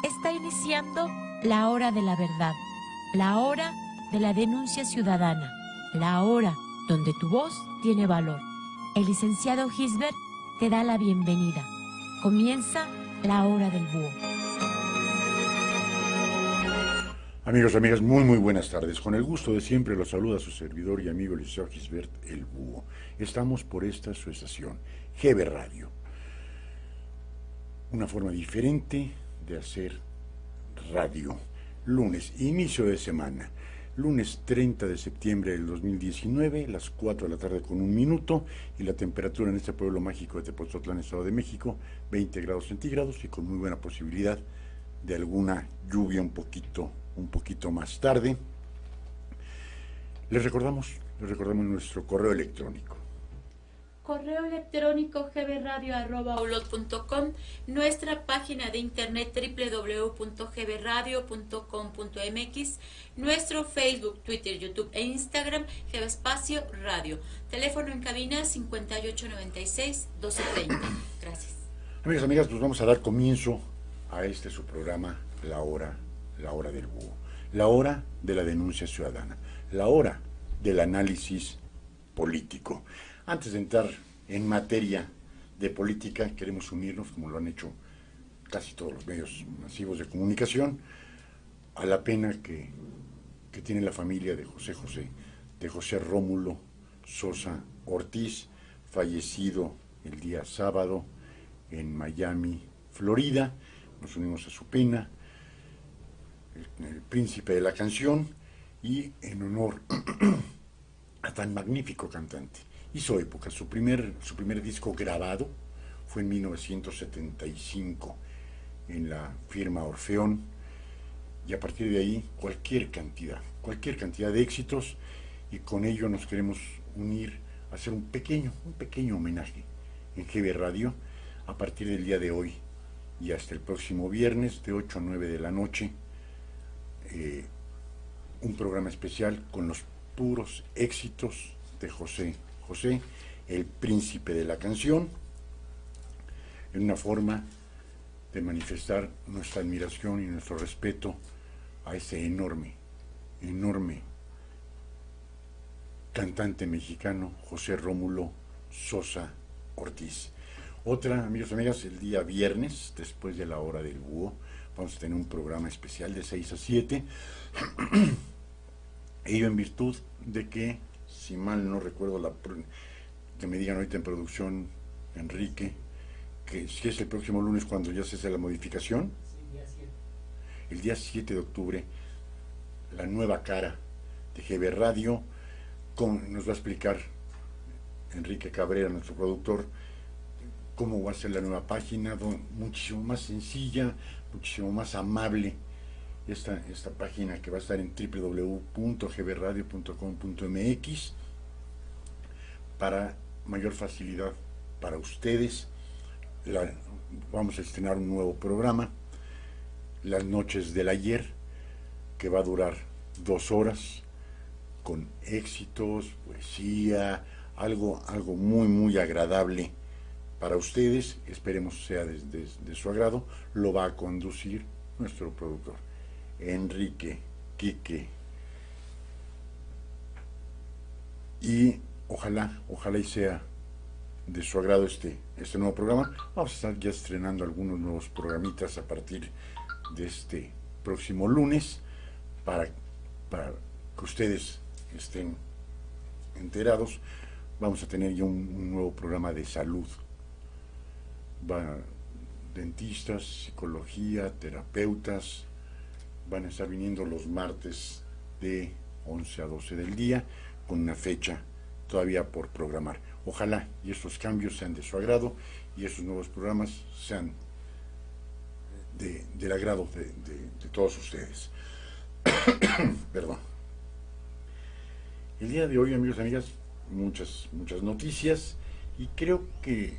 Está iniciando la hora de la verdad, la hora de la denuncia ciudadana, la hora donde tu voz tiene valor. El licenciado Gisbert te da la bienvenida. Comienza la hora del búho. Amigos, amigas, muy buenas tardes. Con el gusto de siempre los saluda su servidor y amigo el licenciado Gisbert el Búho. Estamos por esta su estación, GB Radio. Una forma diferente de hacer radio. Lunes, inicio de semana. Lunes 30 de septiembre del 2019, las 4 de la tarde con 1 minuto, y la temperatura en este pueblo mágico de Tepoztlán, Estado de México, 20 grados centígrados y con muy buena posibilidad de alguna lluvia un poquito más tarde. Les recordamos nuestro correo electrónico. Correo electrónico gbradio@ulot.com, nuestra página de internet www.gbradio.com.mx, nuestro Facebook, Twitter, YouTube e Instagram, GB Radio. Teléfono en cabina 5896-1230. Gracias. Amigos, amigas, pues vamos a dar comienzo a su programa, La Hora del Búho. La hora de la denuncia ciudadana. La hora del análisis político. Antes de entrar en materia de política, queremos unirnos, como lo han hecho casi todos los medios masivos de comunicación, a la pena que tiene la familia de José Rómulo Sosa Ortiz, fallecido el día sábado en Miami, Florida. Nos unimos a su pena, el príncipe de la canción, y en honor a tan magnífico cantante. Hizo época, su primer disco grabado fue en 1975 en la firma Orfeón, y a partir de ahí cualquier cantidad de éxitos, y con ello nos queremos unir a hacer un pequeño homenaje en GB Radio a partir del día de hoy y hasta el próximo viernes de 8 a 9 de la noche, un programa especial con los puros éxitos de José, el príncipe de la canción, en una forma de manifestar nuestra admiración y nuestro respeto a ese enorme cantante mexicano, José Rómulo Sosa Ortiz. Otra, amigos y amigas, el día viernes, después de la hora del búho, vamos a tener un programa especial de 6 a 7, ello en virtud de que, si mal no recuerdo, que me digan ahorita en producción, Enrique, que si es el próximo lunes cuando ya se hace la modificación. Sí, el día 7 de octubre, la nueva cara de GB Radio, nos va a explicar Enrique Cabrera, nuestro productor, cómo va a ser la nueva página, muchísimo más sencilla, muchísimo más amable, esta página que va a estar en www.gbradio.com.mx para mayor facilidad para ustedes. Vamos a estrenar un nuevo programa, Las Noches del Ayer, que va a durar 2 horas, con éxitos, poesía, algo muy agradable para ustedes. Esperemos sea de su agrado. Lo va a conducir nuestro productor, Enrique Quique, y ojalá y sea de su agrado este nuevo programa. Vamos a estar ya estrenando algunos nuevos programitas a partir de este próximo lunes para que ustedes estén enterados. Vamos a tener ya un nuevo programa de salud. Dentistas, psicología, terapeutas van a estar viniendo los martes de 11 a 12 del día, con una fecha todavía por programar. Ojalá y estos cambios sean de su agrado y esos nuevos programas sean del agrado de todos ustedes. Perdón. El día de hoy, amigos y amigas, muchas noticias, y creo que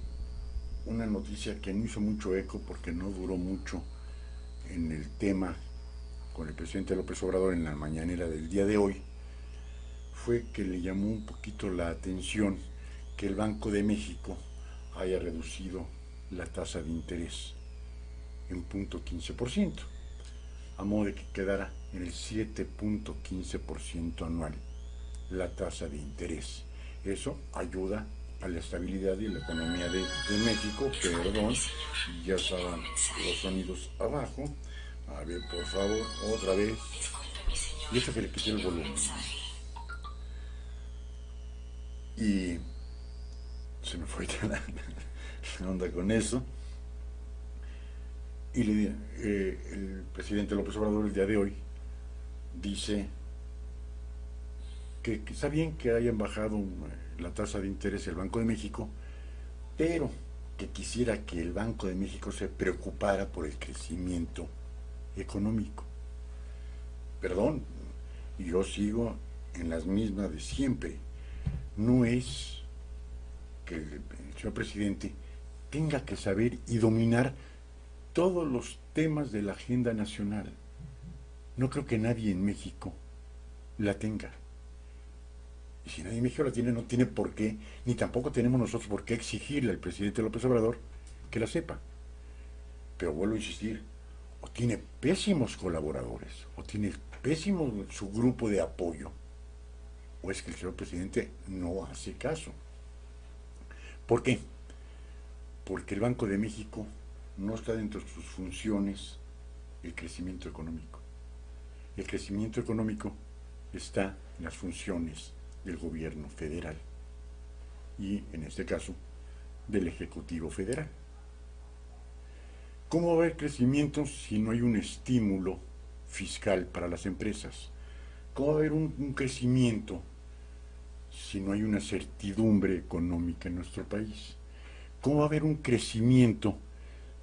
una noticia que no hizo mucho eco porque no duró mucho en el tema con el presidente López Obrador en la mañanera del día de hoy, fue que le llamó un poquito la atención que el Banco de México haya reducido la tasa de interés en 0.15%. a modo de que quedara en el 7.15% anual la tasa de interés. Eso ayuda a la estabilidad y la economía de México. Perdón, ya estaban los sonidos abajo. A ver, por favor, otra vez. Y eso que le quité el volumen. Y se me fue la onda con eso. Y el presidente López Obrador el día de hoy dice que está bien que hayan bajado la tasa de interés del Banco de México, pero que quisiera que el Banco de México se preocupara por el crecimiento económico. Perdón, yo sigo en las mismas de siempre. No es que el señor presidente tenga que saber y dominar todos los temas de la agenda nacional. No creo que nadie en México la tenga. Y si nadie en México la tiene, no tiene por qué, ni tampoco tenemos nosotros por qué exigirle al presidente López Obrador que la sepa. Pero vuelvo a insistir, o tiene pésimos colaboradores, o tiene pésimo su grupo de apoyo, o es que el señor presidente no hace caso. ¿Por qué? Porque el Banco de México no está dentro de sus funciones el crecimiento económico. El crecimiento económico está en las funciones del gobierno federal y, en este caso, del Ejecutivo Federal. ¿Cómo va a haber crecimiento si no hay un estímulo fiscal para las empresas? ¿Cómo va a haber un crecimiento si no hay una certidumbre económica en nuestro país? ¿Cómo va a haber un crecimiento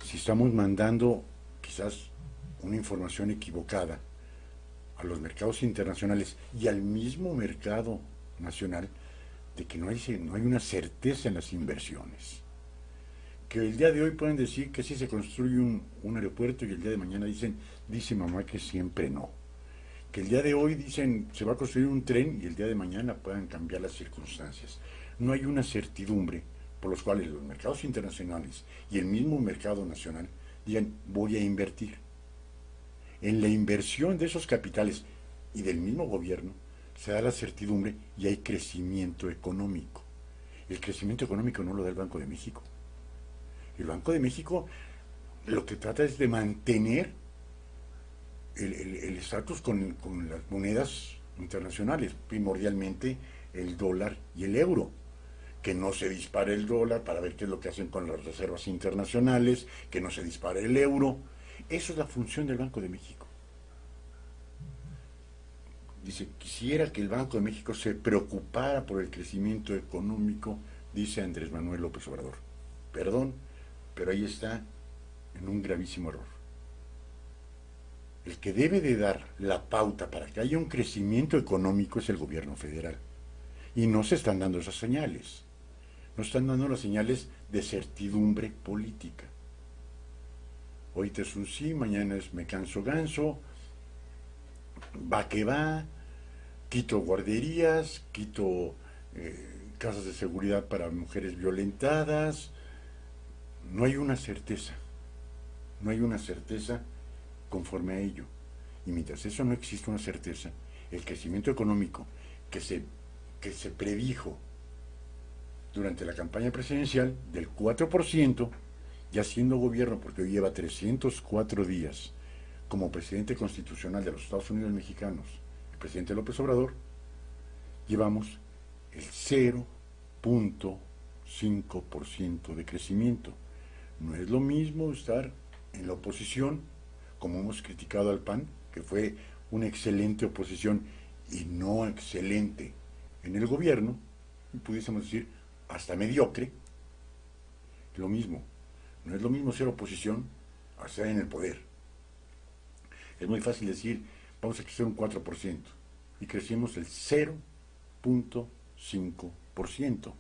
si estamos mandando quizás una información equivocada a los mercados internacionales y al mismo mercado nacional de que no hay una certeza en las inversiones? Que el día de hoy pueden decir que sí se construye un aeropuerto y el día de mañana dice mamá que siempre no. Que el día de hoy dicen se va a construir un tren y el día de mañana puedan cambiar las circunstancias. No hay una certidumbre por los cuales los mercados internacionales y el mismo mercado nacional digan voy a invertir. En la inversión de esos capitales y del mismo gobierno se da la certidumbre y hay crecimiento económico. El crecimiento económico no lo da el Banco de México. El Banco de México lo que trata es de mantener el estatus con las monedas internacionales, primordialmente el dólar y el euro. Que no se dispare el dólar para ver qué es lo que hacen con las reservas internacionales, que no se dispare el euro. Eso es la función del Banco de México. Dice, quisiera que el Banco de México se preocupara por el crecimiento económico, dice Andrés Manuel López Obrador. Perdón, pero ahí está en un gravísimo error. El que debe de dar la pauta para que haya un crecimiento económico es el gobierno federal. Y no se están dando esas señales. No están dando las señales de certidumbre política. Hoy es un sí, mañana es me canso ganso, va que va, quito guarderías, quito casas de seguridad para mujeres violentadas. No hay una certeza. No hay una certeza conforme a ello. Y mientras eso no existe una certeza, el crecimiento económico que se predijo durante la campaña presidencial del 4%, ya siendo gobierno, porque hoy lleva 304 días como presidente constitucional de los Estados Unidos mexicanos, el presidente López Obrador, llevamos el 0.5% de crecimiento. No es lo mismo estar en la oposición, como hemos criticado al PAN, que fue una excelente oposición y no excelente en el gobierno, y pudiésemos decir hasta mediocre. Lo mismo, no es lo mismo ser oposición a estar en el poder. Es muy fácil decir, vamos a crecer un 4%, y crecimos el 0.5%.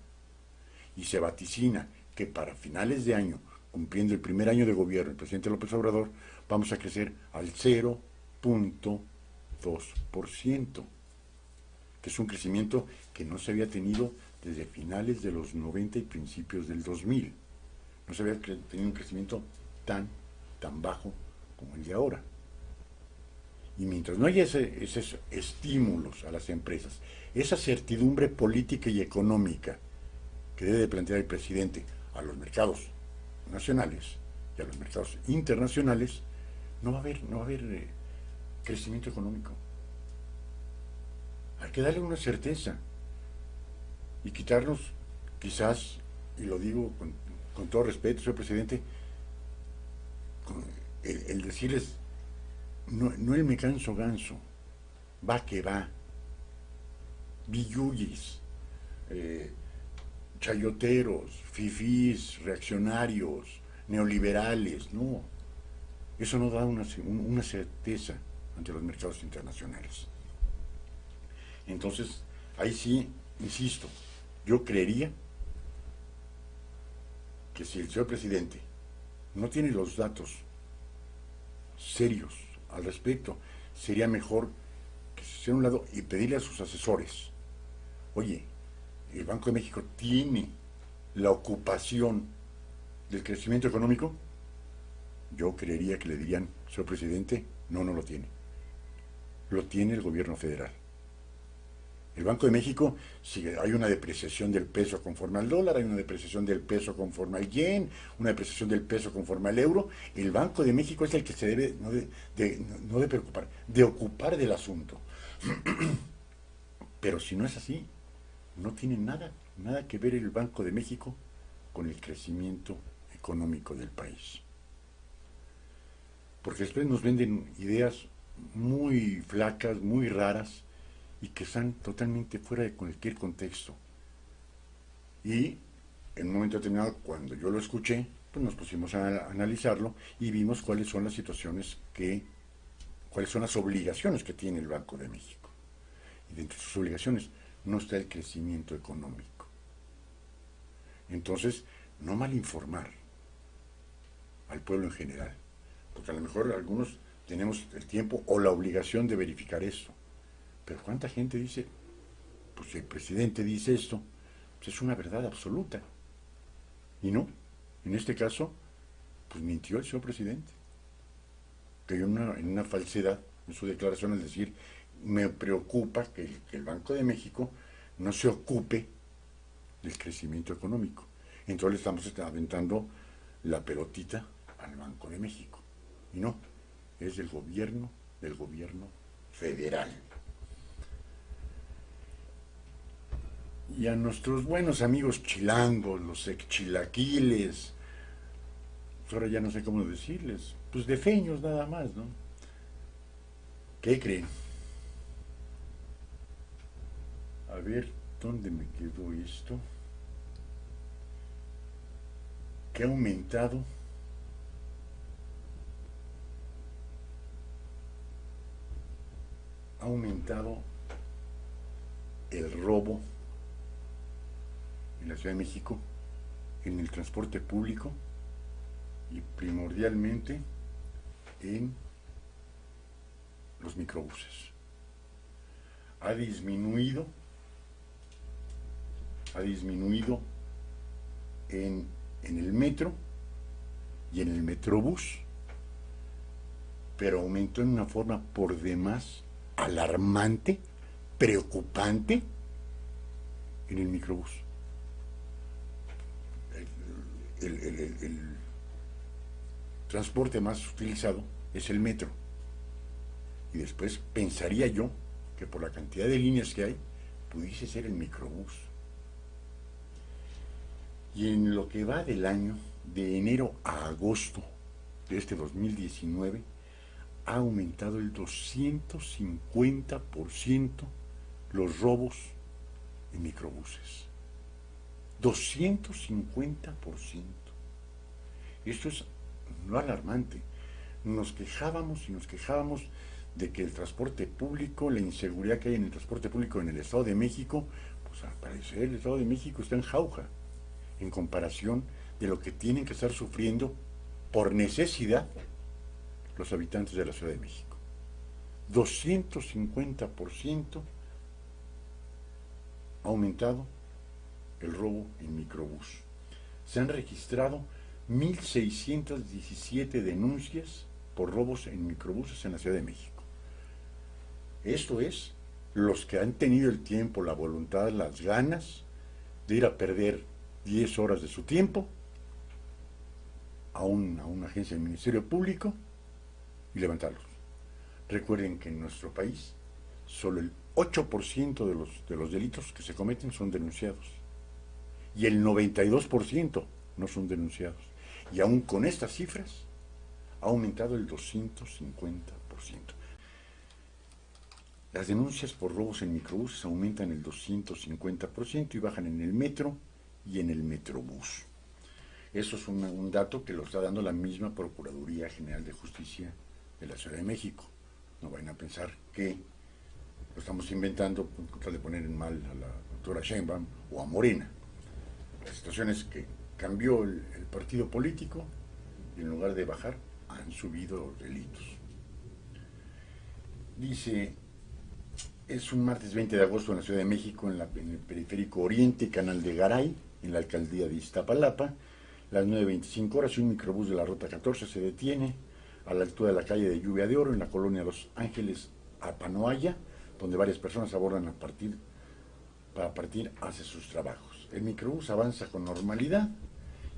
Y se vaticina que para finales de año, cumpliendo el primer año de gobierno del presidente López Obrador, vamos a crecer al 0.2%, que es un crecimiento que no se había tenido desde finales de los 90 y principios del 2000. No se había tenido un crecimiento tan bajo como el de ahora. Y mientras no haya esos estímulos a las empresas, esa certidumbre política y económica que debe de plantear el presidente a los mercados nacionales y a los mercados internacionales, no va a haber crecimiento económico. Hay que darle una certeza y quitarnos, quizás, y lo digo con todo respeto, señor presidente, el decirles, no el me canso ganso, va que va, billullis, chayoteros, fifís, reaccionarios, neoliberales, no. Eso no da una certeza ante los mercados internacionales. Entonces, ahí sí, insisto, yo creería que si el señor presidente no tiene los datos serios al respecto, sería mejor que se hiciera a un lado y pedirle a sus asesores, oye, el Banco de México tiene la ocupación del crecimiento económico. Yo creería que le dirían, señor presidente, no lo tiene. Lo tiene el gobierno federal. El Banco de México, si hay una depreciación del peso conforme al dólar, hay una depreciación del peso conforme al yen, una depreciación del peso conforme al euro, el Banco de México es el que se debe, no de preocupar, de ocupar del asunto. Pero si no es así, no tiene nada que ver el Banco de México con el crecimiento económico del país. Porque después nos venden ideas muy flacas, muy raras, y que están totalmente fuera de cualquier contexto. Y en un momento determinado, cuando yo lo escuché, pues nos pusimos a analizarlo y vimos cuáles son las situaciones cuáles son las obligaciones que tiene el Banco de México. Y dentro de sus obligaciones no está el crecimiento económico. Entonces, no malinformar al pueblo en general, porque a lo mejor algunos tenemos el tiempo o la obligación de verificar esto. Pero ¿cuánta gente dice, pues si el presidente dice esto, pues es una verdad absoluta? Y no, en este caso, pues mintió el señor presidente. Cayó en una falsedad en su declaración al decir, me preocupa que el Banco de México no se ocupe del crecimiento económico. Entonces le estamos aventando la pelotita al Banco de México. Y no, es del gobierno federal. Y a nuestros buenos amigos chilangos, los exchilaquiles, pues ahora ya no sé cómo decirles, pues de feños nada más, ¿no? ¿Qué creen? A ver, ¿dónde me quedó esto? Que ha aumentado el robo en la Ciudad de México, en el transporte público y primordialmente en los microbuses. Ha disminuido en el metro y en el metrobús, pero aumentó en una forma por demás alarmante, preocupante en el microbús. El transporte más utilizado es el metro. Y después pensaría yo que por la cantidad de líneas que hay, pudiese ser el microbús. Y en lo que va del año, de enero a agosto de este 2019, ha aumentado el 250% los robos en microbuses. 250%. Esto es lo alarmante. Nos quejábamos de que el transporte público, la inseguridad que hay en el transporte público en el Estado de México, pues al parecer el Estado de México está en jauja, en comparación de lo que tienen que estar sufriendo por necesidad los habitantes de la Ciudad de México. 250% ha aumentado el robo en microbús. Se han registrado 1.617 denuncias por robos en microbuses en la Ciudad de México. Esto es, los que han tenido el tiempo, la voluntad, las ganas de ir a perder 10 horas de su tiempo a una agencia del Ministerio Público y levantarlos. Recuerden que en nuestro país solo el 8% de los delitos que se cometen son denunciados y el 92% no son denunciados. Y aún con estas cifras ha aumentado el 250%. Las denuncias por robos en microbuses aumentan el 250% y bajan en el metro y en el metrobús. Eso es un dato que lo está dando la misma Procuraduría General de Justicia de la Ciudad de México. No vayan a pensar que lo estamos inventando con tal de poner en mal a la doctora Sheinbaum o a Morena. La situación es que cambió el partido político y en lugar de bajar han subido los delitos. Dice, es un martes 20 de agosto en la Ciudad de México, en el periférico Oriente, Canal de Garay, en la alcaldía de Iztapalapa, las 9:25 horas, y un microbús de la ruta 14 se detiene a la altura de la calle de Lluvia de Oro, en la colonia Los Ángeles, Apanoaya, donde varias personas abordan para partir hacia sus trabajos. El microbús avanza con normalidad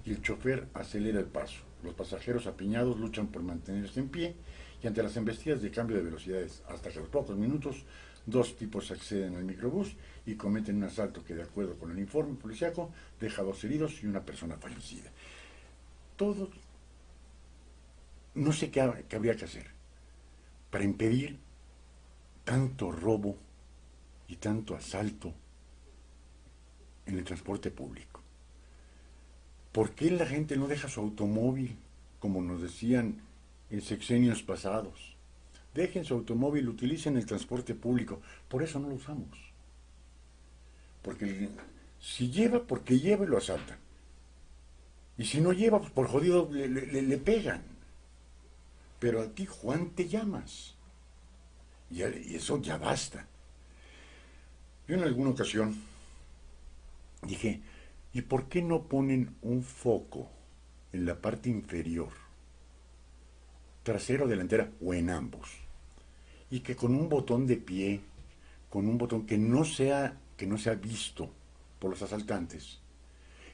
y el chofer acelera el paso. Los pasajeros apiñados luchan por mantenerse en pie y ante las embestidas de cambio de velocidades, hasta que a los pocos minutos, dos tipos acceden al microbús y cometen un asalto que, de acuerdo con el informe policiaco, deja 2 heridos y una persona fallecida. Todo, no sé qué habría que hacer para impedir tanto robo y tanto asalto en el transporte público. ¿Por qué la gente no deja su automóvil, como nos decían en sexenios pasados? Dejen su automóvil, utilicen el transporte público. Por eso no lo usamos. Porque si lleva, porque lleva y lo asaltan. Y si no lleva, pues por jodido le pegan. Pero a ti, Juan, te llamas. Y eso ya basta. Yo en alguna ocasión dije, ¿y por qué no ponen un foco en la parte inferior, trasera o delantera, o en ambos? Y que con un botón de pie, con un botón que no sea visto por los asaltantes,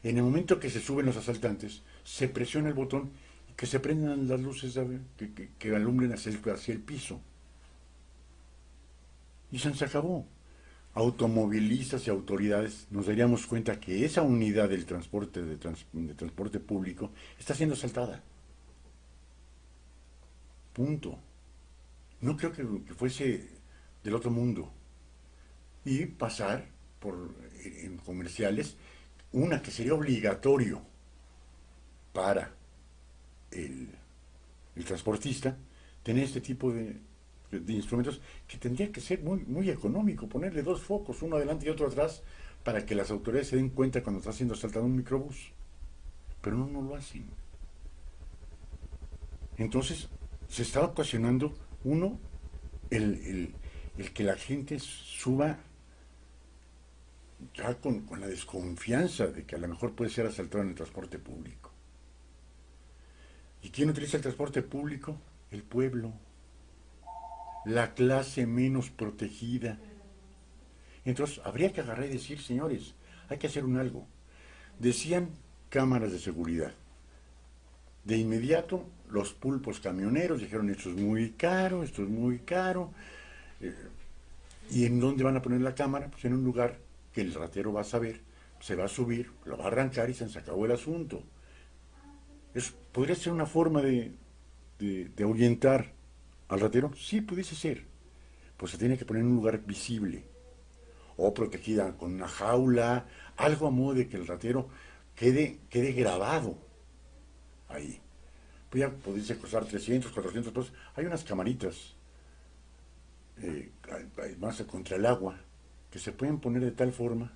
en el momento que se suben los asaltantes, se presiona el botón y que se prendan las luces que alumbren hacia el piso. Y se acabó. Automovilistas y autoridades nos daríamos cuenta que esa unidad del transporte de transporte público está siendo asaltada. Punto. No creo que fuese del otro mundo. Y pasar en comerciales, una que sería obligatorio para el transportista, tener este tipo de instrumentos, que tendría que ser muy, muy económico, ponerle 2 focos, uno adelante y otro atrás, para que las autoridades se den cuenta cuando está siendo asaltado un microbús. Pero no lo hacen. Entonces, se está ocasionando, uno, el que la gente suba ya con la desconfianza de que a lo mejor puede ser asaltado en el transporte público. ¿Y quién utiliza el transporte público? El pueblo, la clase menos protegida. Entonces, habría que agarrar y decir, señores, hay que hacer algo. Decían cámaras de seguridad. De inmediato, los pulpos camioneros dijeron, esto es muy caro, esto es muy caro. ¿Y en dónde van a poner la cámara? Pues en un lugar que el ratero va a saber, se va a subir, lo va a arrancar y se acabó el asunto. Eso podría ser una forma de ahuyentar al ratero. Sí, pudiese ser. Pues se tiene que poner en un lugar visible o protegida con una jaula, algo a modo de que el ratero quede grabado ahí. Pues ya podría costar 300, 400 pesos. Hay unas camaritas más contra el agua que se pueden poner de tal forma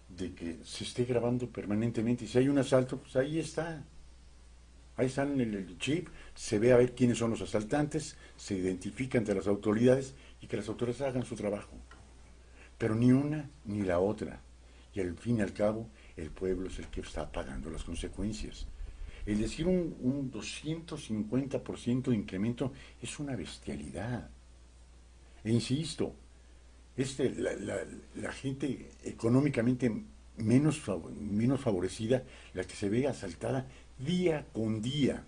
de que se esté grabando permanentemente, y si hay un asalto, pues ahí está. Ahí está el chip, se ve a ver quiénes son los asaltantes, se identifica entre las autoridades y que las autoridades hagan su trabajo. Pero ni una ni la otra. Y al fin y al cabo, el pueblo es el que está pagando las consecuencias. El decir un 250% de incremento es una bestialidad. E insisto, la gente económicamente menos favorecida, la que se ve asaltada día con día.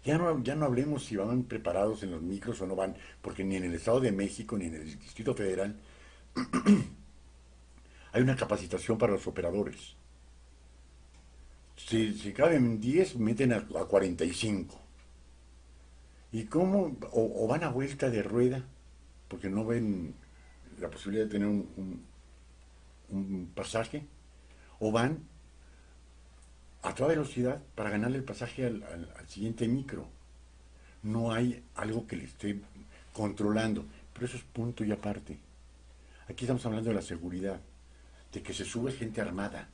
Ya no hablemos si van preparados en los micros o no van, porque ni en el Estado de México ni en el Distrito Federal hay una capacitación para los operadores. Si caben 10, meten a 45. ¿Y cómo? O van a vuelta de rueda, porque no ven la posibilidad de tener un pasaje, o van a toda velocidad para ganarle el pasaje al siguiente micro. No hay algo que le esté controlando, pero eso es punto y aparte. Aquí estamos hablando de la seguridad, de que se sube gente armada.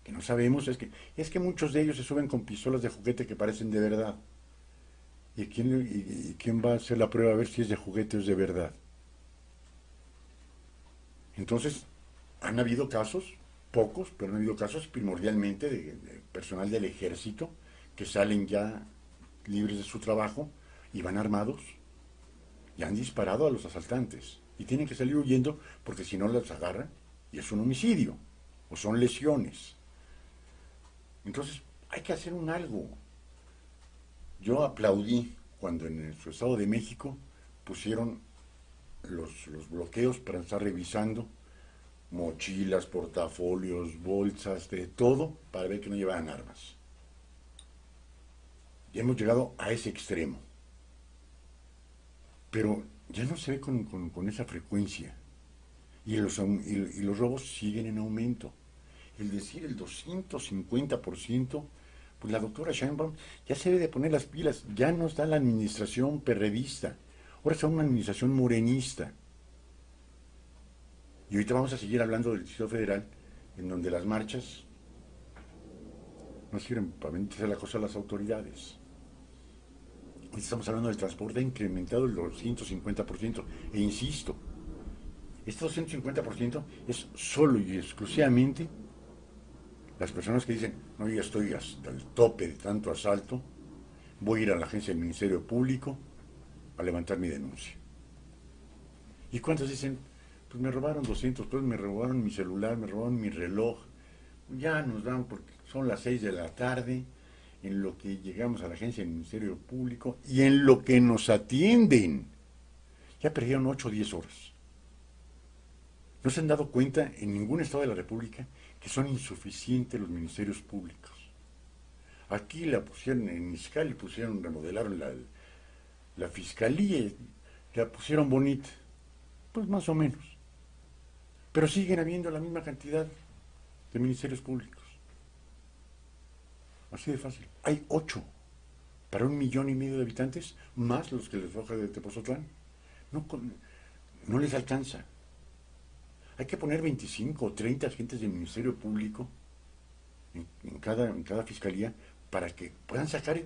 Que no sabemos, es que muchos de ellos se suben con pistolas de juguete que parecen de verdad. ¿Y quién va a hacer la prueba a ver si es de juguete o es de verdad? Entonces, han habido casos, pocos, pero han habido casos primordialmente de personal del ejército que salen ya libres de su trabajo y van armados y han disparado a los asaltantes y tienen que salir huyendo porque si no los agarran y es un homicidio o son lesiones. Entonces, hay que hacer un algo. Yo aplaudí cuando en el Estado de México pusieron los bloqueos para estar revisando mochilas, portafolios, bolsas, de todo, para ver que no llevaran armas. Ya hemos llegado a ese extremo. Pero ya no se ve con esa frecuencia. Y los robos siguen en aumento. El decir el 250%, pues la doctora Sheinbaum ya se debe de poner las pilas. Ya no está la administración perredista. Ahora está una administración morenista. Y ahorita vamos a seguir hablando del Distrito Federal, en donde las marchas no sirven para venderse la cosa a las autoridades. Ahorita estamos hablando del transporte, ha incrementado el 250%. E insisto, este 250% es solo y exclusivamente las personas que dicen, no, ya estoy hasta el tope de tanto asalto, voy a ir a la agencia del Ministerio Público a levantar mi denuncia. ¿Y cuántos dicen? Pues me robaron 200 pesos, me robaron mi celular, me robaron mi reloj. Ya nos dan porque son las 6 de la tarde, en lo que llegamos a la agencia del Ministerio Público y en lo que nos atienden. Ya perdieron 8 o 10 horas. ¿No se han dado cuenta en ningún estado de la República que son insuficientes los ministerios públicos? Aquí la pusieron, en Izcalli remodelaron la fiscalía, la pusieron bonita, pues más o menos. Pero siguen habiendo la misma cantidad de ministerios públicos. Así de fácil. Hay 8 para 1,5 millones de habitantes, más los que les toca de Tepozotlán. No les alcanza. Hay que poner 25 o 30 agentes del Ministerio Público en cada fiscalía para que puedan sacar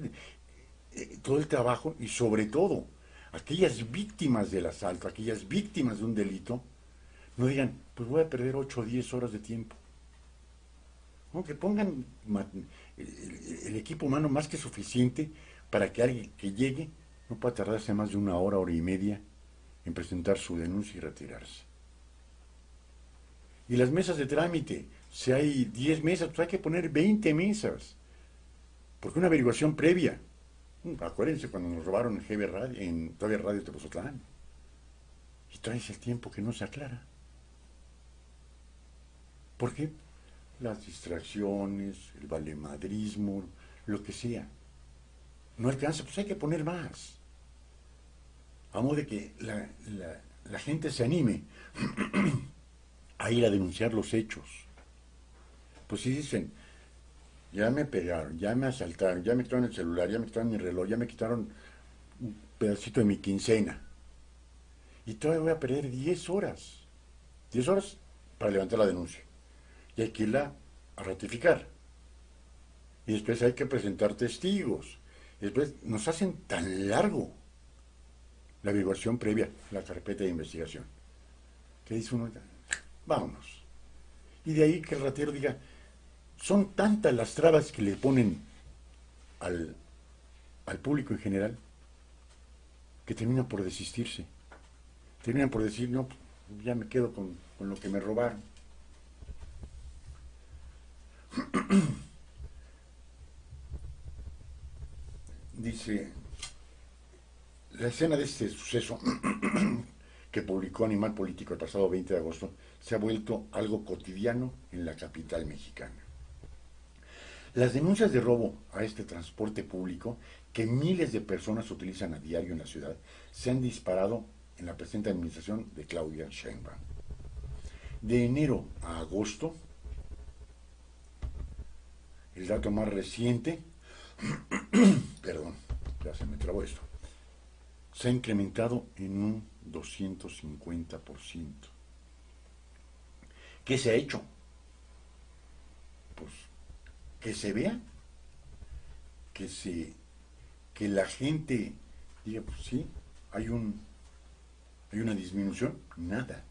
todo el trabajo y sobre todo aquellas víctimas del asalto, aquellas víctimas de un delito, no digan, pues voy a perder 8 o 10 horas de tiempo. No, que pongan el equipo humano más que suficiente para que alguien que llegue no pueda tardarse más de 1 hora, hora y media en presentar su denuncia y retirarse. Y las mesas de trámite, si hay 10 mesas, pues hay que poner 20 mesas. Porque una averiguación previa. Acuérdense cuando nos robaron en GB Radio, en todavía Radio Tepozotlán. Y todavía es el tiempo que no se aclara. ¿Por qué? Las distracciones, el valemadrismo, lo que sea. No alcanza, pues hay que poner más. A modo de que la gente se anime a ir a denunciar los hechos. Pues si dicen, ya me pegaron, ya me asaltaron, ya me quitaron el celular, ya me quitaron mi reloj, ya me quitaron un pedacito de mi quincena. Y todavía voy a perder 10 horas. 10 horas para levantar la denuncia. Y hay que irla a ratificar. Y después hay que presentar testigos. Y después nos hacen tan largo la averiguación previa, la carpeta de investigación. Que dice uno, vámonos. Y de ahí que el ratero diga, son tantas las trabas que le ponen al público en general, que terminan por desistirse, terminan por decir, no, ya me quedo con lo que me robaron. Dice, la escena de este suceso que publicó Animal Político el pasado 20 de agosto se ha vuelto algo cotidiano en la capital mexicana. Las denuncias de robo a este transporte público que miles de personas utilizan a diario en la ciudad se han disparado en la presente administración de Claudia Sheinbaum. De enero a agosto, el dato más reciente, perdón, ya se me trabó esto, se ha incrementado en un 250%. ¿Qué se ha hecho? Pues que se vea, que la gente diga, pues sí, hay una disminución, nada.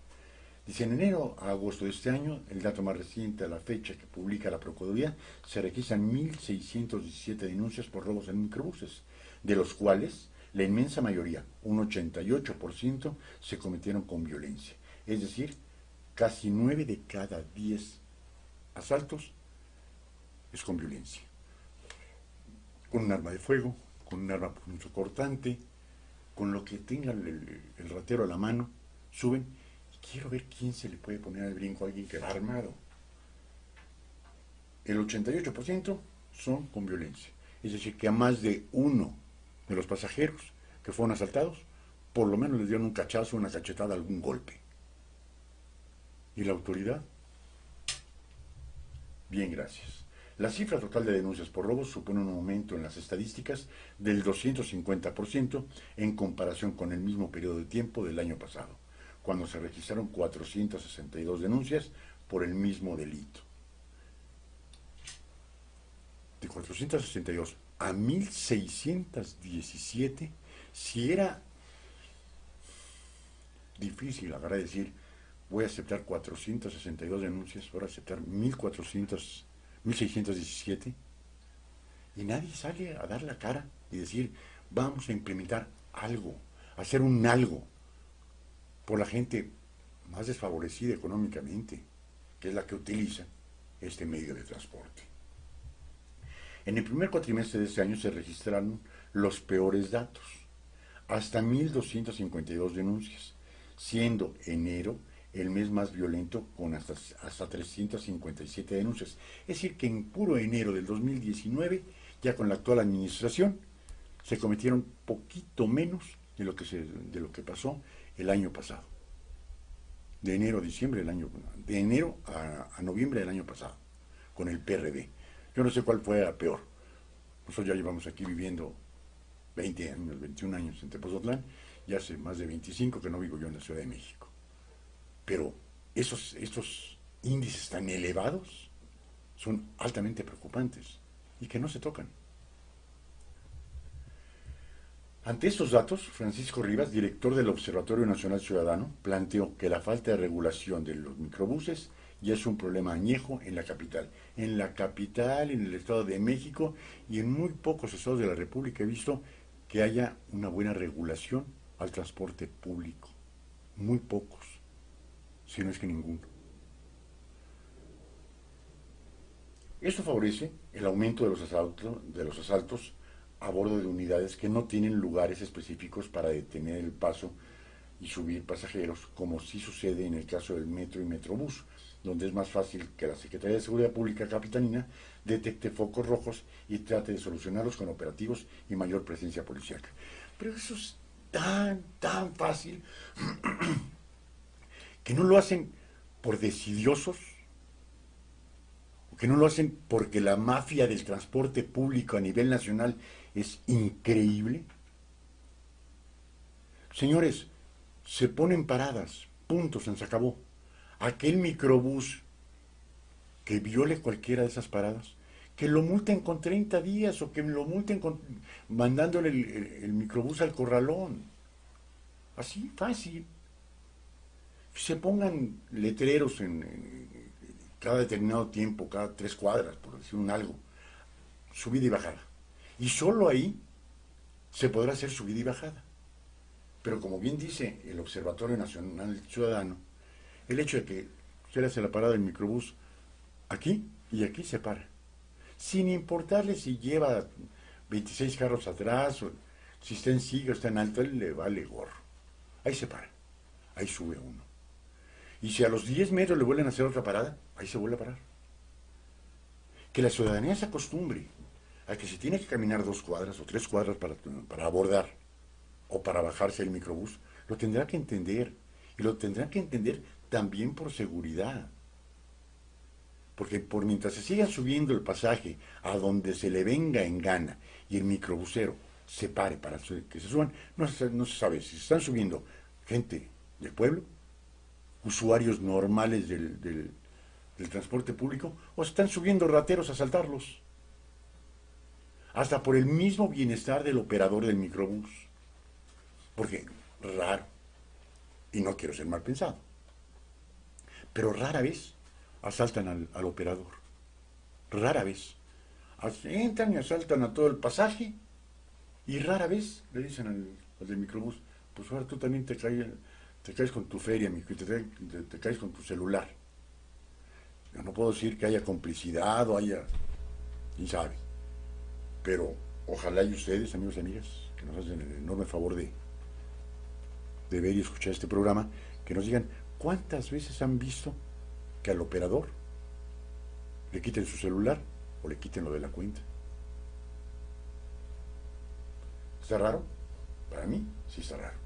Dice, en enero a agosto de este año, el dato más reciente a la fecha que publica la Procuraduría, se registran 1.617 denuncias por robos en microbuses, de los cuales la inmensa mayoría, un 88%, se cometieron con violencia. Es decir, casi 9 de cada 10 asaltos es con violencia. Con un arma de fuego, con un arma punzocortante, con lo que tenga el ratero a la mano, suben. Quiero ver quién se le puede poner al brinco a alguien que va armado. El 88% son con violencia. Es decir, que a más de uno de los pasajeros que fueron asaltados, por lo menos les dieron un cachazo, una cachetada, algún golpe. ¿Y la autoridad? Bien, gracias. La cifra total de denuncias por robos supone un aumento en las estadísticas del 250% en comparación con el mismo periodo de tiempo del año pasado, cuando se registraron 462 denuncias por el mismo delito. De 462 a 1.617, si era difícil agarrar y decir, voy a aceptar 462 denuncias, ahora aceptar 1.617, y nadie sale a dar la cara y decir, vamos a implementar algo, hacer un algo por la gente más desfavorecida económicamente, que es la que utiliza este medio de transporte. En el primer cuatrimestre de este año se registraron los peores datos, hasta 1.252 denuncias, siendo enero el mes más violento con hasta 357 denuncias. Es decir, que en puro enero del 2019, ya con la actual administración, se cometieron poquito menos de lo que pasó el año pasado. De enero a diciembre de enero a noviembre del año pasado, con el PRD. Yo no sé cuál fue la peor. Nosotros ya llevamos aquí viviendo 20 años, 21 años en Tepozotlán, y hace más de 25 que no vivo yo en la Ciudad de México. Pero estos índices tan elevados son altamente preocupantes y que no se tocan. Ante estos datos, Francisco Rivas, director del Observatorio Nacional Ciudadano, planteó que la falta de regulación de los microbuses ya es un problema añejo en la capital. En la capital, en el Estado de México y en muy pocos estados de la República he visto que haya una buena regulación al transporte público. Muy pocos, si no es que ninguno. Esto favorece el aumento de los asaltos a bordo de unidades que no tienen lugares específicos para detener el paso y subir pasajeros, como sí sucede en el caso del metro y metrobús, donde es más fácil que la Secretaría de Seguridad Pública capitalina detecte focos rojos y trate de solucionarlos con operativos y mayor presencia policial. Pero eso es tan fácil que no lo hacen por decidiosos, que no lo hacen porque la mafia del transporte público a nivel nacional es increíble. Señores, se ponen paradas, punto, se acabó. Aquel microbús que viole cualquiera de esas paradas, que lo multen con 30 días o que lo multen mandándole el microbús al corralón. Así, fácil. Se pongan letreros en cada determinado tiempo, cada 3 cuadras, por decir un algo, subida y bajada. Y solo ahí se podrá hacer subida y bajada. Pero como bien dice el Observatorio Nacional Ciudadano, el hecho de que usted hace la parada del microbús aquí y aquí se para, sin importarle si lleva 26 carros atrás, o si está en siga o está en alto, él le vale gorro. Ahí se para, ahí sube uno. Y si a los 10 metros le vuelven a hacer otra parada, ahí se vuelve a parar. Que la ciudadanía se acostumbre a que si tiene que caminar 2 cuadras o 3 cuadras para abordar o para bajarse el microbús, lo tendrá que entender. Y lo tendrá que entender también por seguridad. Porque por mientras se sigan subiendo el pasaje a donde se le venga en gana y el microbusero se pare para que se suban, no se sabe si se están subiendo gente del pueblo, usuarios normales del transporte público, o se están subiendo rateros a asaltarlos. Hasta por el mismo bienestar del operador del microbús. Porque raro, y no quiero ser mal pensado, pero rara vez asaltan al operador. Rara vez. Entran y asaltan a todo el pasaje y rara vez le dicen al del microbús, pues ahora tú también te caes con tu feria, mijo, y te caes con tu celular. Yo no puedo decir que haya complicidad o haya, quién sabe, pero ojalá y ustedes, amigos y amigas, que nos hacen el enorme favor de ver y escuchar este programa, que nos digan cuántas veces han visto que al operador le quiten su celular o le quiten lo de la cuenta. ¿Está raro? Para mí sí está raro.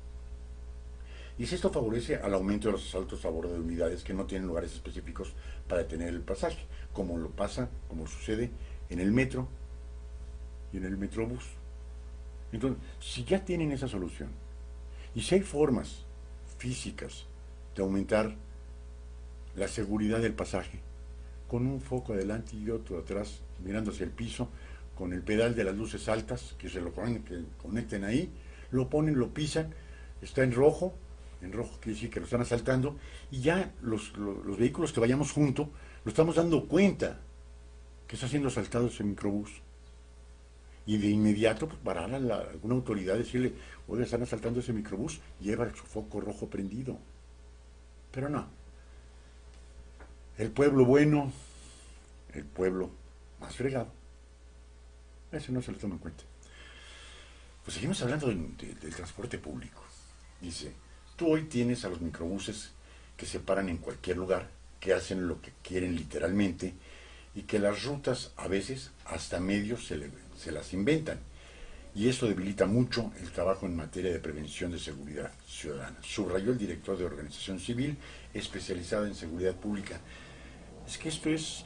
Y si esto favorece al aumento de los asaltos a bordo de unidades que no tienen lugares específicos para detener el pasaje, como sucede en el metro y en el metrobús. Entonces, si ya tienen esa solución, y si hay formas físicas de aumentar la seguridad del pasaje, con un foco adelante y otro atrás, mirando hacia el piso, con el pedal de las luces altas, que conecten ahí, lo ponen, lo pisan, está en rojo quiere decir que lo están asaltando, y ya los vehículos que vayamos juntos, lo estamos dando cuenta que está siendo asaltado ese microbús. Y de inmediato, pues, parar a alguna autoridad, decirle, oiga, están asaltando ese microbús, lleva su foco rojo prendido. Pero no. El pueblo bueno, el pueblo más fregado, ese no se lo toma en cuenta. Pues seguimos hablando del transporte público. Dice, tú hoy tienes a los microbuses que se paran en cualquier lugar, que hacen lo que quieren literalmente, y que las rutas a veces hasta medios se las inventan. Y eso debilita mucho el trabajo en materia de prevención de seguridad ciudadana. Subrayó el director de Organización Civil especializada en seguridad pública. Es que esto es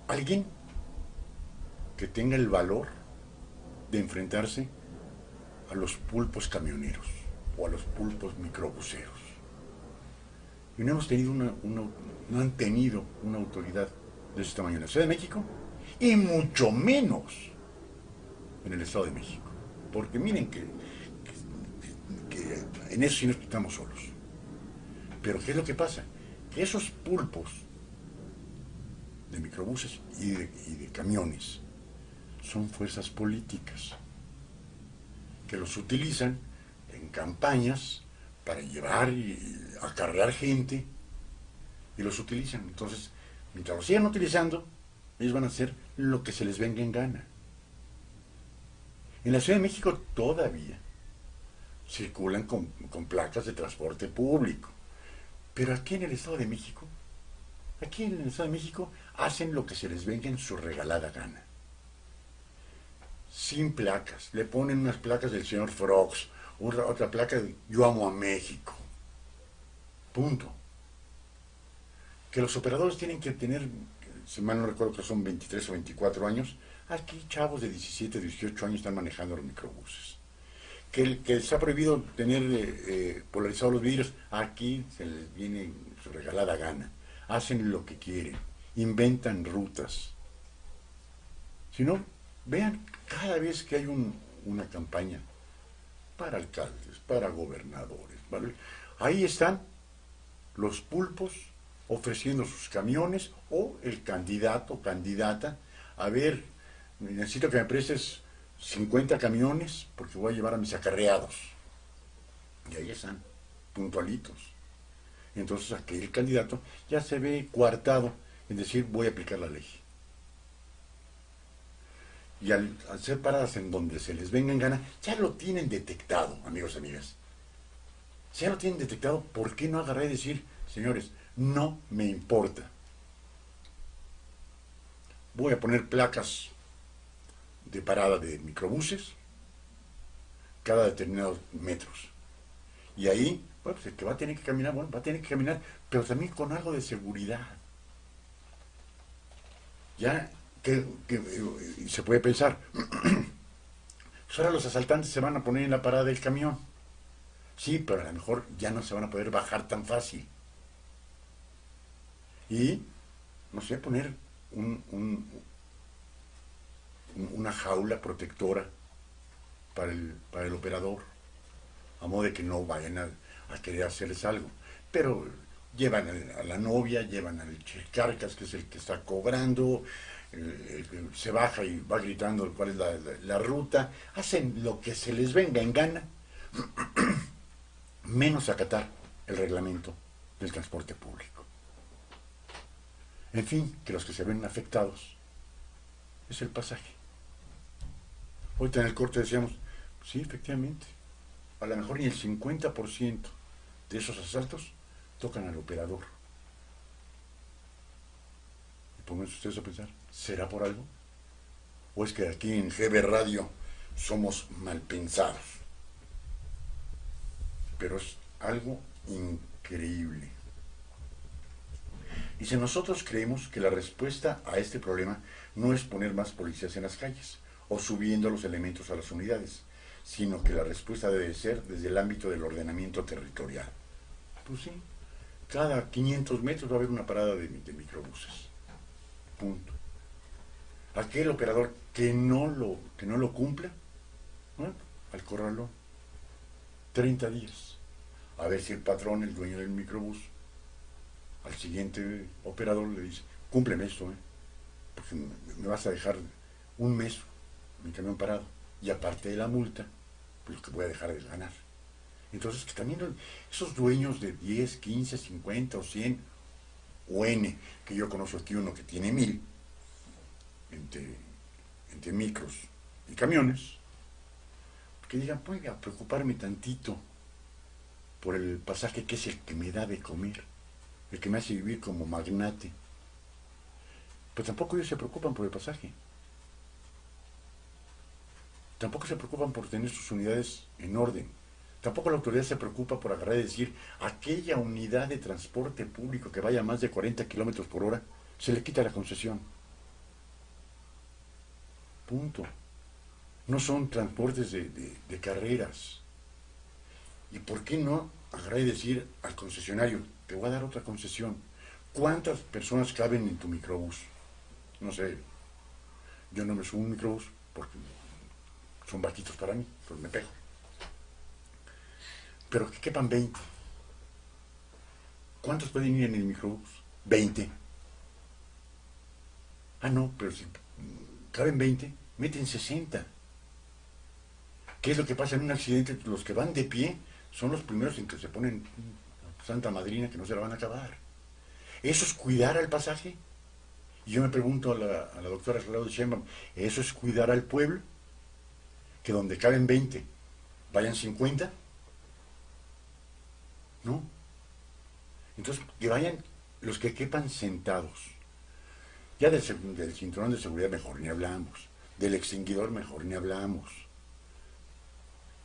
alguien que tenga el valor de enfrentarse a los pulpos camioneros o a los pulpos microbuseros. Y no han tenido una autoridad de ese tamaño en la Ciudad de México, y mucho menos en el Estado de México. Porque miren que en eso sí nos estamos solos. Pero ¿qué es lo que pasa? Que esos pulpos de microbuses y de camiones son fuerzas políticas que los utilizan en campañas para llevar y acarrear gente, y los utilizan. Entonces, mientras los sigan utilizando, ellos van a hacer lo que se les venga en gana. En la Ciudad de México todavía circulan con placas de transporte público, pero aquí en el Estado de México, hacen lo que se les venga en su regalada gana. Sin placas, le ponen unas placas del señor Frogs, otra placa de Yo Amo a México. Punto. Que los operadores tienen que tener, si mal no recuerdo que son 23 o 24 años, aquí chavos de 17, 18 años están manejando los microbuses. Que les ha prohibido tener polarizados los vidrios, aquí se les viene su regalada gana. Hacen lo que quieren, inventan rutas. Si no, vean, cada vez que hay una campaña para alcaldes, para gobernadores, ahí están los pulpos ofreciendo sus camiones, o el candidato o candidata, a ver, necesito que me prestes 50 camiones porque voy a llevar a mis acarreados. Y ahí están, puntualitos. Entonces aquel candidato ya se ve coartado en decir voy a aplicar la ley. Y al hacer paradas en donde se les venga en gana, ya lo tienen detectado, amigos y amigas. Si ya lo tienen detectado, ¿por qué no agarrar y decir, señores, no me importa? Voy a poner placas de parada de microbuses cada determinados metros. Y ahí, bueno, pues el que va a tener que caminar, bueno, va a tener que caminar, pero también con algo de seguridad. Ya que se puede pensar, pues ahora los asaltantes se van a poner en la parada del camión. Sí, pero a lo mejor ya no se van a poder bajar tan fácil. Y, no sé, poner una jaula protectora para el operador, a modo de que no vayan a querer hacerles algo. Pero llevan a la novia, llevan al Carcas, que es el que está cobrando, se baja y va gritando cuál es la ruta, hacen lo que se les venga en gana, menos acatar el reglamento del transporte público. En fin, que los que se ven afectados es el pasaje. Ahorita en el corte decíamos, sí, efectivamente, a lo mejor ni el 50% de esos asaltos tocan al operador. Y pónganse ustedes a pensar, ¿será por algo? ¿O es que aquí en GB Radio somos mal pensados? Pero es algo increíble. Y si nosotros creemos que la respuesta a este problema no es poner más policías en las calles o subiendo los elementos a las unidades, sino que la respuesta debe ser desde el ámbito del ordenamiento territorial. Pues sí, cada 500 metros va a haber una parada de microbuses. Punto. Aquel operador que no lo cumpla, bueno, al corralón, 30 días. A ver si el patrón, el dueño del microbús, al siguiente operador le dice, cúmpleme esto, porque me vas a dejar un mes mi camión parado. Y aparte de la multa, pues lo que voy a dejar de ganar. Entonces, que también esos dueños de 10, 15, 50 o 100, o N, que yo conozco aquí uno que tiene 1000, entre micros y camiones, que digan, voy a preocuparme tantito por el pasaje que es el que me da de comer, el que me hace vivir como magnate. Pero tampoco ellos se preocupan por el pasaje. Tampoco se preocupan por tener sus unidades en orden. Tampoco la autoridad se preocupa por agarrar y decir, aquella unidad de transporte público que vaya a más de 40 kilómetros por hora, se le quita la concesión. Punto. No son transportes de carreras. ¿Y por qué no agarrar y decir al concesionario, te voy a dar otra concesión? ¿Cuántas personas caben en tu microbús? No sé, yo no me subo a un microbús porque son bajitos para mí, pues me pego. Pero que quepan 20. ¿Cuántos pueden ir en el microbús? 20. Ah, no, pero si caben 20, meten 60. ¿Qué es lo que pasa en un accidente? Los que van de pie son los primeros en que se ponen santa madrina que no se la van a acabar. ¿Eso es cuidar al pasaje? Y yo me pregunto a la doctora Claudia Sheinbaum, ¿eso es cuidar al pueblo? Que donde caben 20, vayan 50. ¿No? Entonces, que vayan los que quepan sentados. Ya del cinturón de seguridad mejor ni hablamos. Del extinguidor mejor ni hablamos.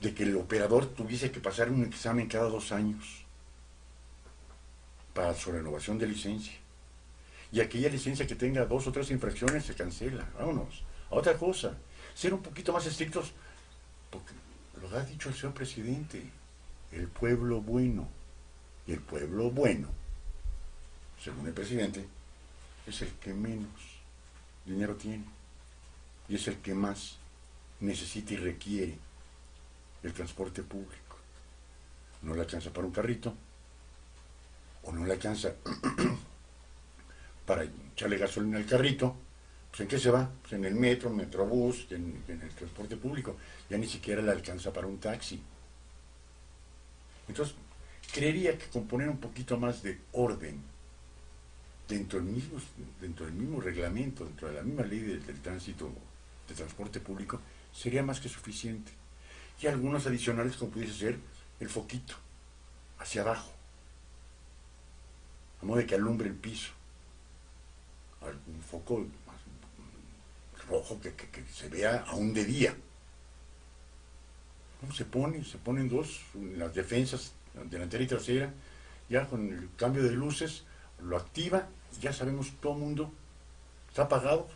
De que el operador tuviese que pasar un examen cada 2 años para su renovación de licencia. Y aquella licencia que tenga 2 o 3 infracciones se cancela. Vámonos. A otra cosa. Ser un poquito más estrictos, porque lo ha dicho el señor presidente, el pueblo bueno. Y el pueblo bueno, según el presidente, es el que menos dinero tiene y es el que más necesita y requiere el transporte público. No le alcanza para un carrito o no le alcanza para echarle gasolina al carrito. Pues ¿en qué se va? Pues en el metro, metrobús, en el transporte público. Ya ni siquiera le alcanza para un taxi. Entonces, creería que con poner un poquito más de orden dentro del mismo reglamento, dentro de la misma ley del tránsito de transporte público, sería más que suficiente. Y algunos adicionales, como pudiese ser el foquito hacia abajo, a modo de que alumbre el piso, un foco más rojo que se vea aún de día. Se ponen dos, las defensas delantera y trasera, ya con el cambio de luces lo activa, ya sabemos todo el mundo, está apagado,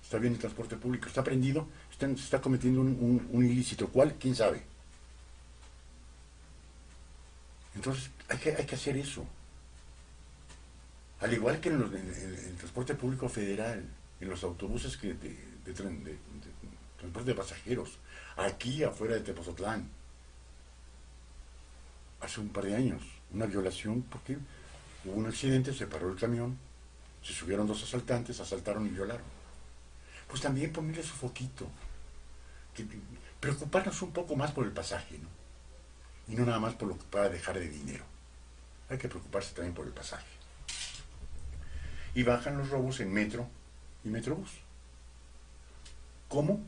está bien el transporte público, está prendido, se está cometiendo un ilícito. ¿Cuál? ¿Quién sabe? Entonces hay que hacer eso. Al igual que en el transporte público federal, en los autobuses de transporte de pasajeros, aquí afuera de Tepozotlán, hace un par de años, una violación porque hubo un accidente, se paró el camión, se subieron dos asaltantes, asaltaron y violaron. Pues también ponerle su foquito, preocuparnos un poco más por el pasaje, ¿no? Y no nada más por lo que pueda dejar de dinero. Hay que preocuparse también por el pasaje. Y bajan los robos en metro y metrobús. ¿Cómo?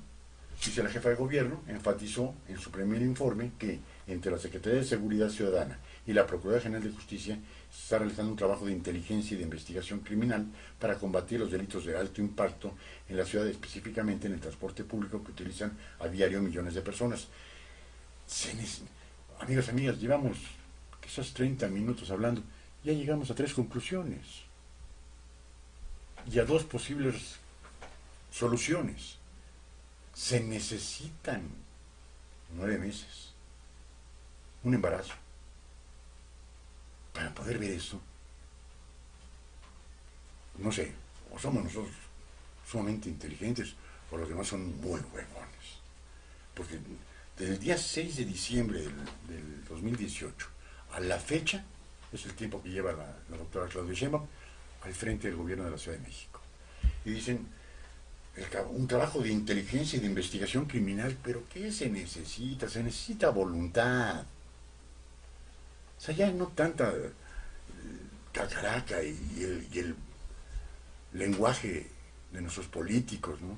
Dice la jefa de gobierno, enfatizó en su primer informe que entre la Secretaría de Seguridad Ciudadana y la Procuraduría General de Justicia se está realizando un trabajo de inteligencia y de investigación criminal para combatir los delitos de alto impacto en la ciudad, específicamente en el transporte público que utilizan a diario millones de personas. Amigos, amigas, llevamos quizás 30 minutos hablando, ya llegamos a 3 conclusiones y a 2 posibles soluciones. Se necesitan 9 meses, un embarazo, para poder ver eso. No sé, o somos nosotros sumamente inteligentes, o los demás son muy huevones. Porque desde el día 6 de diciembre del 2018 a la fecha, es el tiempo que lleva la doctora Claudia Sheinbaum al frente del gobierno de la Ciudad de México. Y dicen, un trabajo de inteligencia y de investigación criminal, pero ¿qué se necesita? Se necesita voluntad. O sea, ya no tanta cacaraca y el lenguaje de nuestros políticos, ¿no?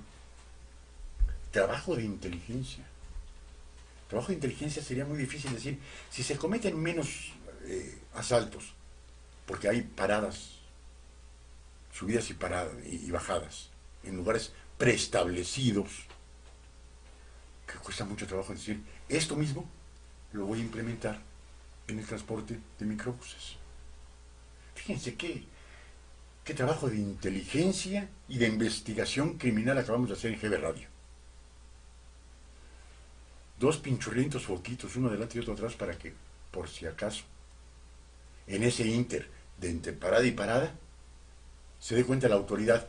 Trabajo de inteligencia. Trabajo de inteligencia sería muy difícil decir, si se cometen menos asaltos, porque hay paradas, subidas y paradas y bajadas, en lugares preestablecidos, que cuesta mucho trabajo decir, esto mismo lo voy a implementar en el transporte de microbuses. Fíjense qué trabajo de inteligencia y de investigación criminal acabamos de hacer en GB Radio. 2 pinchurrientos foquitos, uno adelante y otro atrás, para que, por si acaso, en ese inter de entre parada y parada, se dé cuenta la autoridad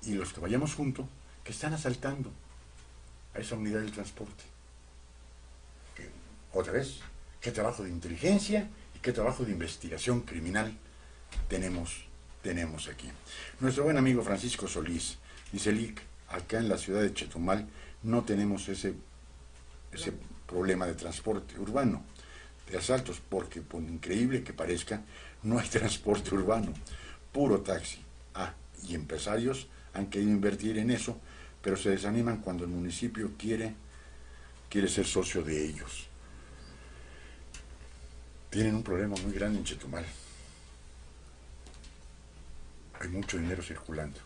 y los que vayamos juntos que están asaltando a esa unidad del transporte. Otra vez, qué trabajo de inteligencia y qué trabajo de investigación criminal tenemos aquí. Nuestro buen amigo Francisco Solís dice, Lic, acá en la ciudad de Chetumal no tenemos ese problema de transporte urbano, de asaltos, porque por increíble que parezca, no hay transporte urbano, puro taxi. Y empresarios han querido invertir en eso, pero se desaniman cuando el municipio quiere ser socio de ellos. Tienen un problema muy grande en Chetumal. Hay mucho dinero circulando.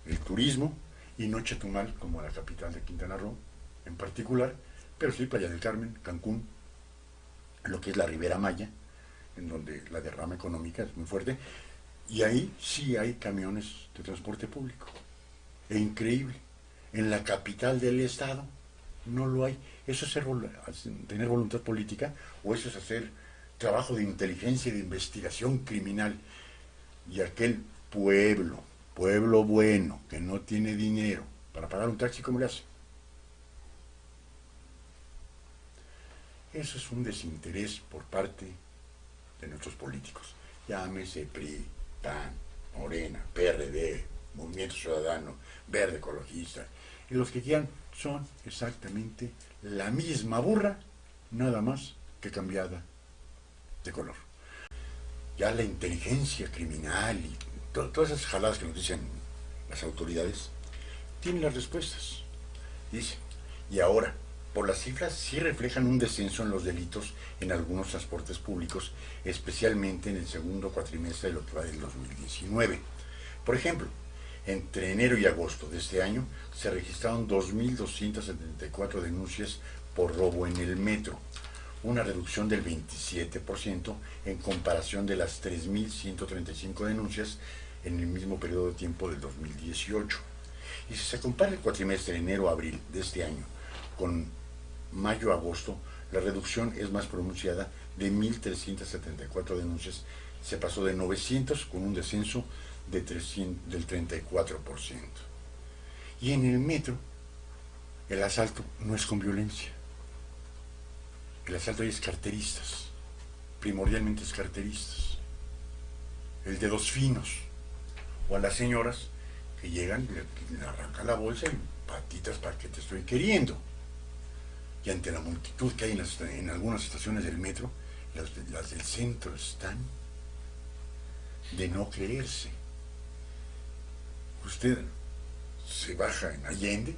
El turismo, y no Chetumal como la capital de Quintana Roo en particular, pero sí Playa del Carmen, Cancún, lo que es la Ribera Maya, en donde la derrama económica es muy fuerte, y ahí sí hay camiones de transporte público. E increíble, en la capital del estado no lo hay. ¿Eso es tener voluntad política o eso es hacer trabajo de inteligencia y de investigación criminal? Y aquel pueblo bueno, que no tiene dinero para pagar un taxi, ¿cómo le hace? Eso es un desinterés por parte de nuestros políticos. Llámese PRI, PAN, Morena, PRD, Movimiento Ciudadano, Verde Ecologista. Y los que quieran son exactamente la misma burra, nada más que cambiada de color. Ya la inteligencia criminal y todas esas jaladas que nos dicen las autoridades, tienen las respuestas. Dice, y ahora, por las cifras sí reflejan un descenso en los delitos en algunos transportes públicos, especialmente en el segundo cuatrimestre de lo que va del 2019. Por ejemplo, entre enero y agosto de este año se registraron 2.274 denuncias por robo en el metro, una reducción del 27% en comparación de las 3.135 denuncias en el mismo periodo de tiempo del 2018. Y si se compara el cuatrimestre enero-abril de este año con mayo-agosto, la reducción es más pronunciada. De 1.374 denuncias se pasó de 900, con un descenso del 34%. Y en el metro, el asalto no es con violencia. El asalto ahí es carteristas, primordialmente es carteristas. El de dos finos, o a las señoras que llegan, le arrancan la bolsa y patitas, ¿para qué te estoy queriendo? Y ante la multitud que hay en algunas estaciones del metro, las del centro están de no creerse. Usted se baja en Allende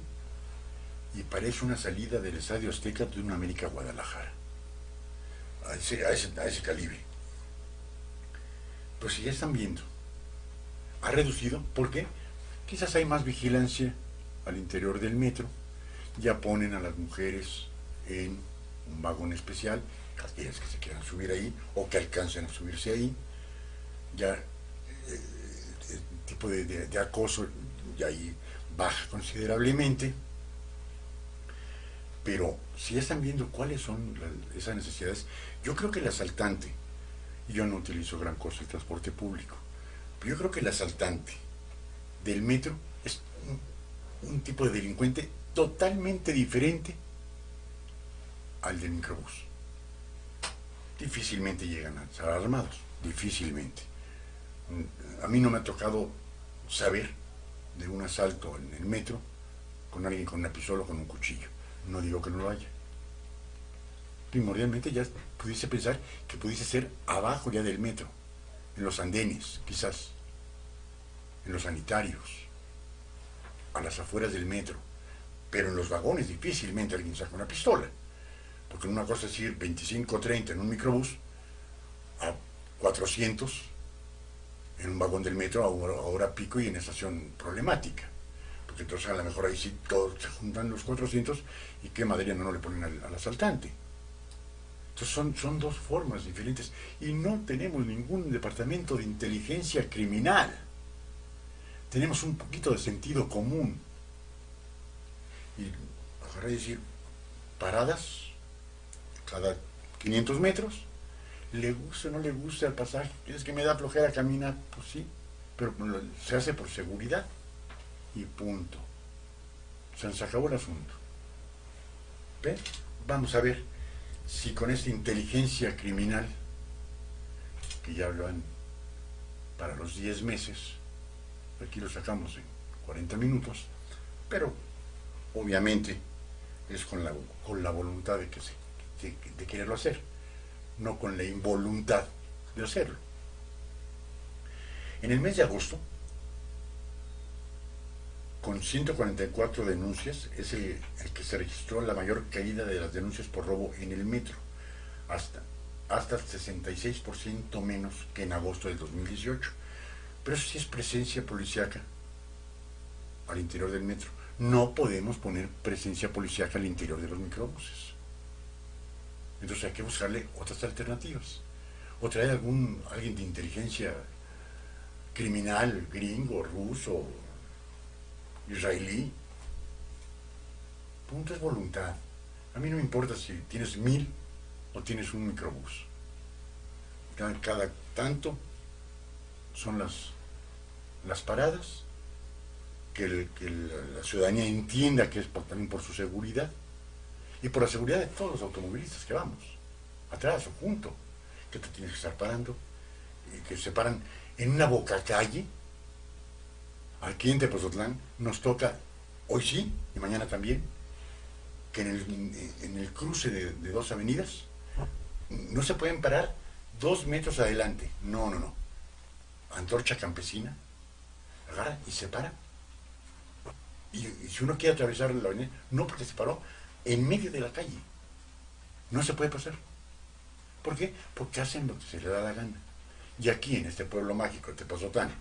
y parece una salida del Estadio Azteca de una América Guadalajara, a ese calibre. Pues si ya están viendo, ha reducido. ¿Por qué? Quizás hay más vigilancia al interior del metro, ya ponen a las mujeres en un vagón especial, aquellas que se quieran subir ahí o que alcancen a subirse ahí. Ya el tipo de acoso ya ahí baja considerablemente. Pero si ya están viendo cuáles son esas necesidades, yo creo que el asaltante, y yo no utilizo gran cosa el transporte público, pero yo creo que el asaltante del metro es un tipo de delincuente totalmente diferente al del microbús. Difícilmente llegan a estar armados, difícilmente. A mí no me ha tocado saber de un asalto en el metro con alguien con una pistola o con un cuchillo. No digo que no lo haya. Primordialmente ya pudiese pensar que pudiese ser abajo ya del metro, en los andenes, quizás, en los sanitarios, a las afueras del metro, pero en los vagones difícilmente alguien saca una pistola, porque una cosa es ir 25 o 30 en un microbús a 400 en un vagón del metro a hora pico y en estación problemática, porque entonces a lo mejor ahí sí todos se juntan los 400 y qué madera no le ponen al asaltante. Entonces son dos formas diferentes y no tenemos ningún departamento de inteligencia criminal. Tenemos un poquito de sentido común. Y ojalá decir, paradas cada 500 metros, le guste o no le guste al pasaje, es que me da flojera caminar, pues sí, pero se hace por seguridad y punto. Se acabó el asunto. ¿Ve? Vamos a ver si con esta inteligencia criminal, que ya hablan para los 10 meses, aquí lo sacamos en 40 minutos, pero obviamente es con la voluntad de quererlo hacer, no con la involuntad de hacerlo. En el mes de agosto, con 144 denuncias, es el que se registró la mayor caída de las denuncias por robo en el metro, hasta 66% menos que en agosto del 2018. Pero eso sí es presencia policíaca al interior del metro. No podemos poner presencia policíaca al interior de los microbuses. Entonces hay que buscarle otras alternativas. O traer alguien de inteligencia criminal, gringo, ruso, israelí. Punto, es voluntad. A mí no me importa si tienes 1000 o tienes un microbús. Cada tanto son las paradas, que la ciudadanía entienda que es también por su seguridad y por la seguridad de todos los automovilistas que vamos, atrás o junto, que te tienes que estar parando, y que se paran en una bocacalle. Aquí en Tepozotlán nos toca, hoy sí y mañana también, que en el cruce de dos avenidas no se pueden parar 2 metros adelante. No, no, no. Antorcha campesina, agarra y se para. Y si uno quiere atravesar la avenida, no, porque se paró en medio de la calle. No se puede pasar. ¿Por qué? Porque hacen lo que se les da la gana. Y aquí, en este pueblo mágico de Tepoztlán,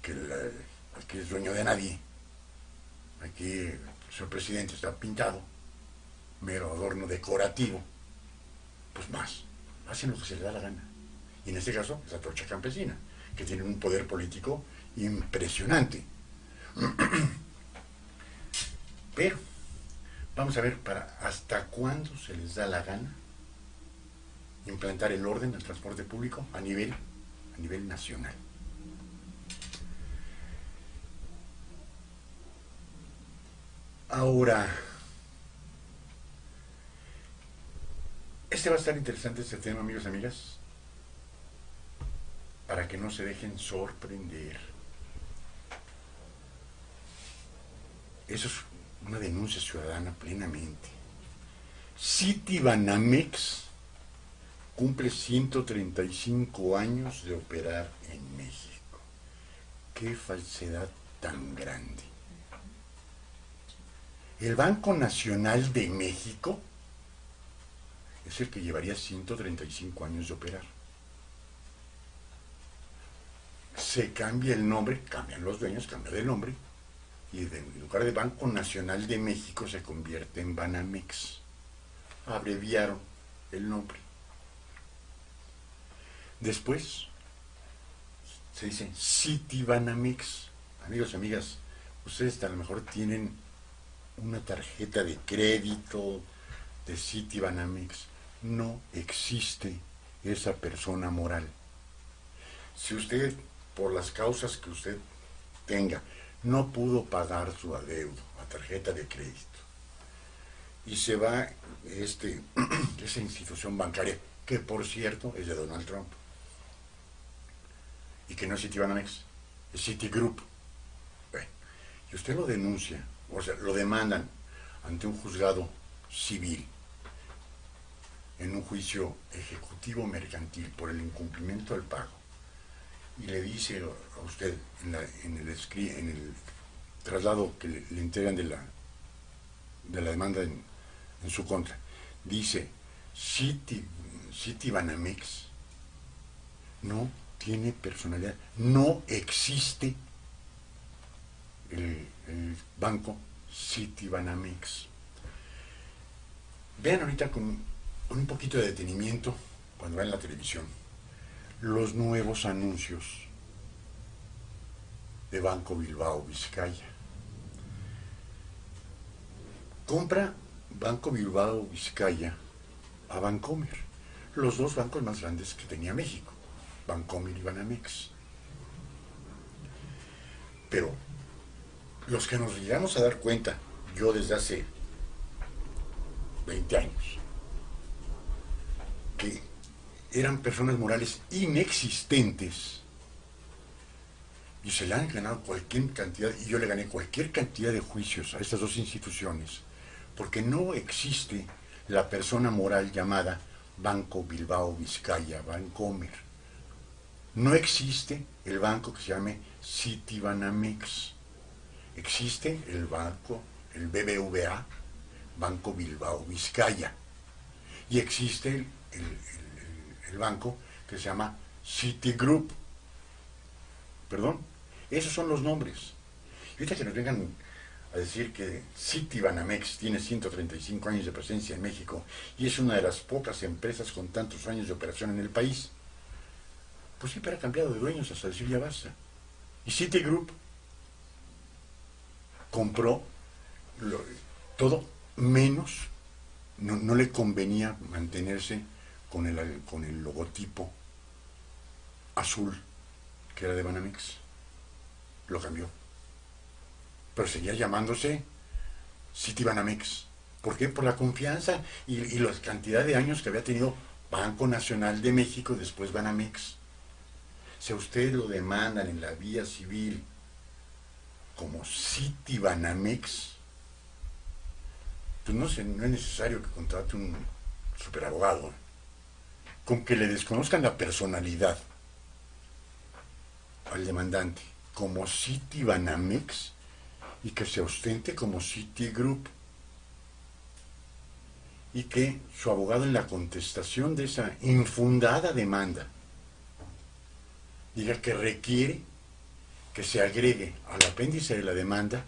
que aquí es dueño de nadie, aquí el señor presidente está pintado, mero adorno decorativo, pues más, hacen lo que se les da la gana. Y en este caso, es la Antorcha Campesina, que tiene un poder político impresionante. Pero, vamos a ver, ¿hasta cuándo se les da la gana implantar el orden del transporte público a nivel nacional? Ahora, va a estar interesante este tema, amigos y amigas, para que no se dejen sorprender. Eso es una denuncia ciudadana plenamente. Citibanamex cumple 135 años de operar en México. ¡Qué falsedad tan grande! El Banco Nacional de México es el que llevaría 135 años de operar. Se cambia el nombre, cambian los dueños, cambia de nombre, y en lugar de Banco Nacional de México se convierte en Banamex. Abreviaron el nombre. Después se dice Citibanamex. Amigos y amigas, ustedes a lo mejor tienen una tarjeta de crédito de Citibanamex. No existe esa persona moral. Si usted, por las causas que usted tenga, no pudo pagar su adeudo a tarjeta de crédito y se va esa institución bancaria, que por cierto es de Donald Trump, y que no es Citibanamex, es Citigroup, bueno, y usted lo denuncia, o sea, lo demandan ante un juzgado civil en un juicio ejecutivo mercantil por el incumplimiento del pago, y le dice a usted en el traslado que le entregan de la demanda en su contra, dice Citibanamex no tiene personalidad, no existe el banco Citibanamex. Vean ahorita con un poquito de detenimiento, cuando vean la televisión, los nuevos anuncios de Banco Bilbao Vizcaya. Compra Banco Bilbao Vizcaya a Bancomer, los dos bancos más grandes que tenía México, Bancomer y Banamex. Pero los que nos llegamos a dar cuenta, yo desde hace 20 años, que eran personas morales inexistentes y se le han ganado cualquier cantidad, y yo le gané cualquier cantidad de juicios a estas dos instituciones, porque no existe la persona moral llamada Banco Bilbao Vizcaya Bancomer. No existe el banco que se llame Citibanamex. Existe el banco, el BBVA, Banco Bilbao Vizcaya. Y existe el banco que se llama Citigroup. Perdón, esos son los nombres. Y ahorita que nos vengan a decir que Citibanamex tiene 135 años de presencia en México y es una de las pocas empresas con tantos años de operación en el país, pues siempre ha cambiado de dueños hasta decir ya basta. Y Citigroup compró todo menos, no le convenía mantenerse con el logotipo azul que era de Banamex. Lo cambió. Pero seguía llamándose Citibanamex. ¿Por qué? Por la confianza y la cantidad de años que había tenido Banco Nacional de México y después Banamex. Si a usted lo demandan en la vía civil como Citibanamex, pues no es necesario que contrate un superabogado. con que le desconozcan la personalidad al demandante como Citibanamex y que se ostente como Citigroup, y que su abogado en la contestación de esa infundada demanda diga que requiere que se agregue al apéndice de la demanda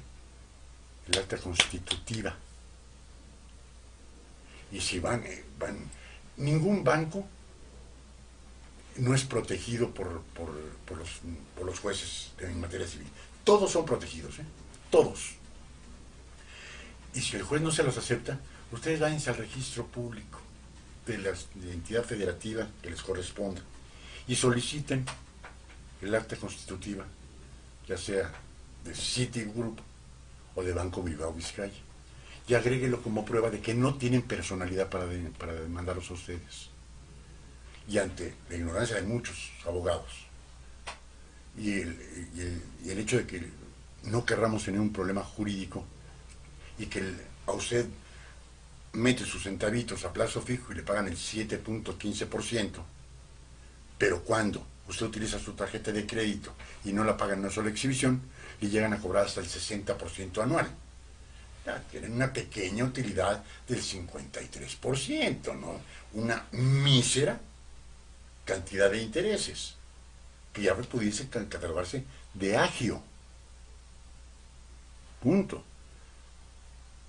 el acta constitutiva. Y si ningún banco no es protegido por los jueces en materia civil. Todos son protegidos, ¿eh? Todos. Y si el juez no se los acepta, ustedes váyanse al registro público de la entidad federativa que les corresponda y soliciten el acta constitutiva, ya sea de Citigroup o de Banco Bilbao Vizcaya, y agréguelo como prueba de que no tienen personalidad para demandarlos a ustedes. Y ante la ignorancia de muchos abogados y el hecho de que no querramos tener un problema jurídico y que a usted mete sus centavitos a plazo fijo y le pagan el 7.15%, pero cuando usted utiliza su tarjeta de crédito y no la paga en una sola exhibición, le llegan a cobrar hasta el 60% anual. Ya, tienen una pequeña utilidad del 53%, ¿no? Una mísera cantidad de intereses, que ya pudiese catalogarse de agio. Punto.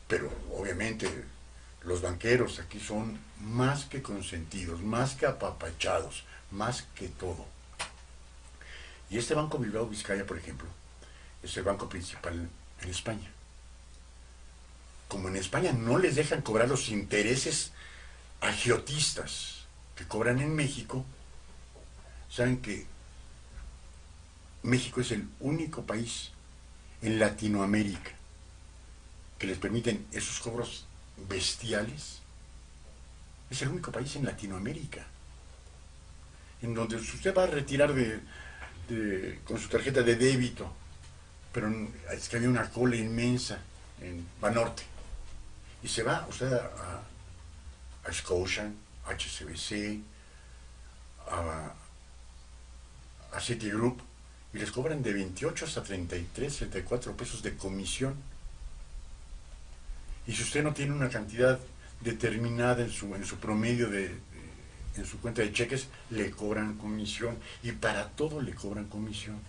Pero obviamente los banqueros aquí son más que consentidos, más que apapachados, más que todo. Y este Banco Bilbao Vizcaya, por ejemplo, es el banco principal en España. Como en España no les dejan cobrar los intereses agiotistas que cobran en México, saben que México es el único país en Latinoamérica que les permiten esos cobros bestiales. Es el único país en Latinoamérica en donde usted va a retirar con su tarjeta de débito, pero es que había una cola inmensa en Banorte, y se va usted a Scotia, HSBC, a Citigroup, y les cobran de 28 hasta 33, 34 pesos de comisión. Y si usted no tiene una cantidad determinada en su promedio en su cuenta de cheques, le cobran comisión, y para todo le cobran comisión.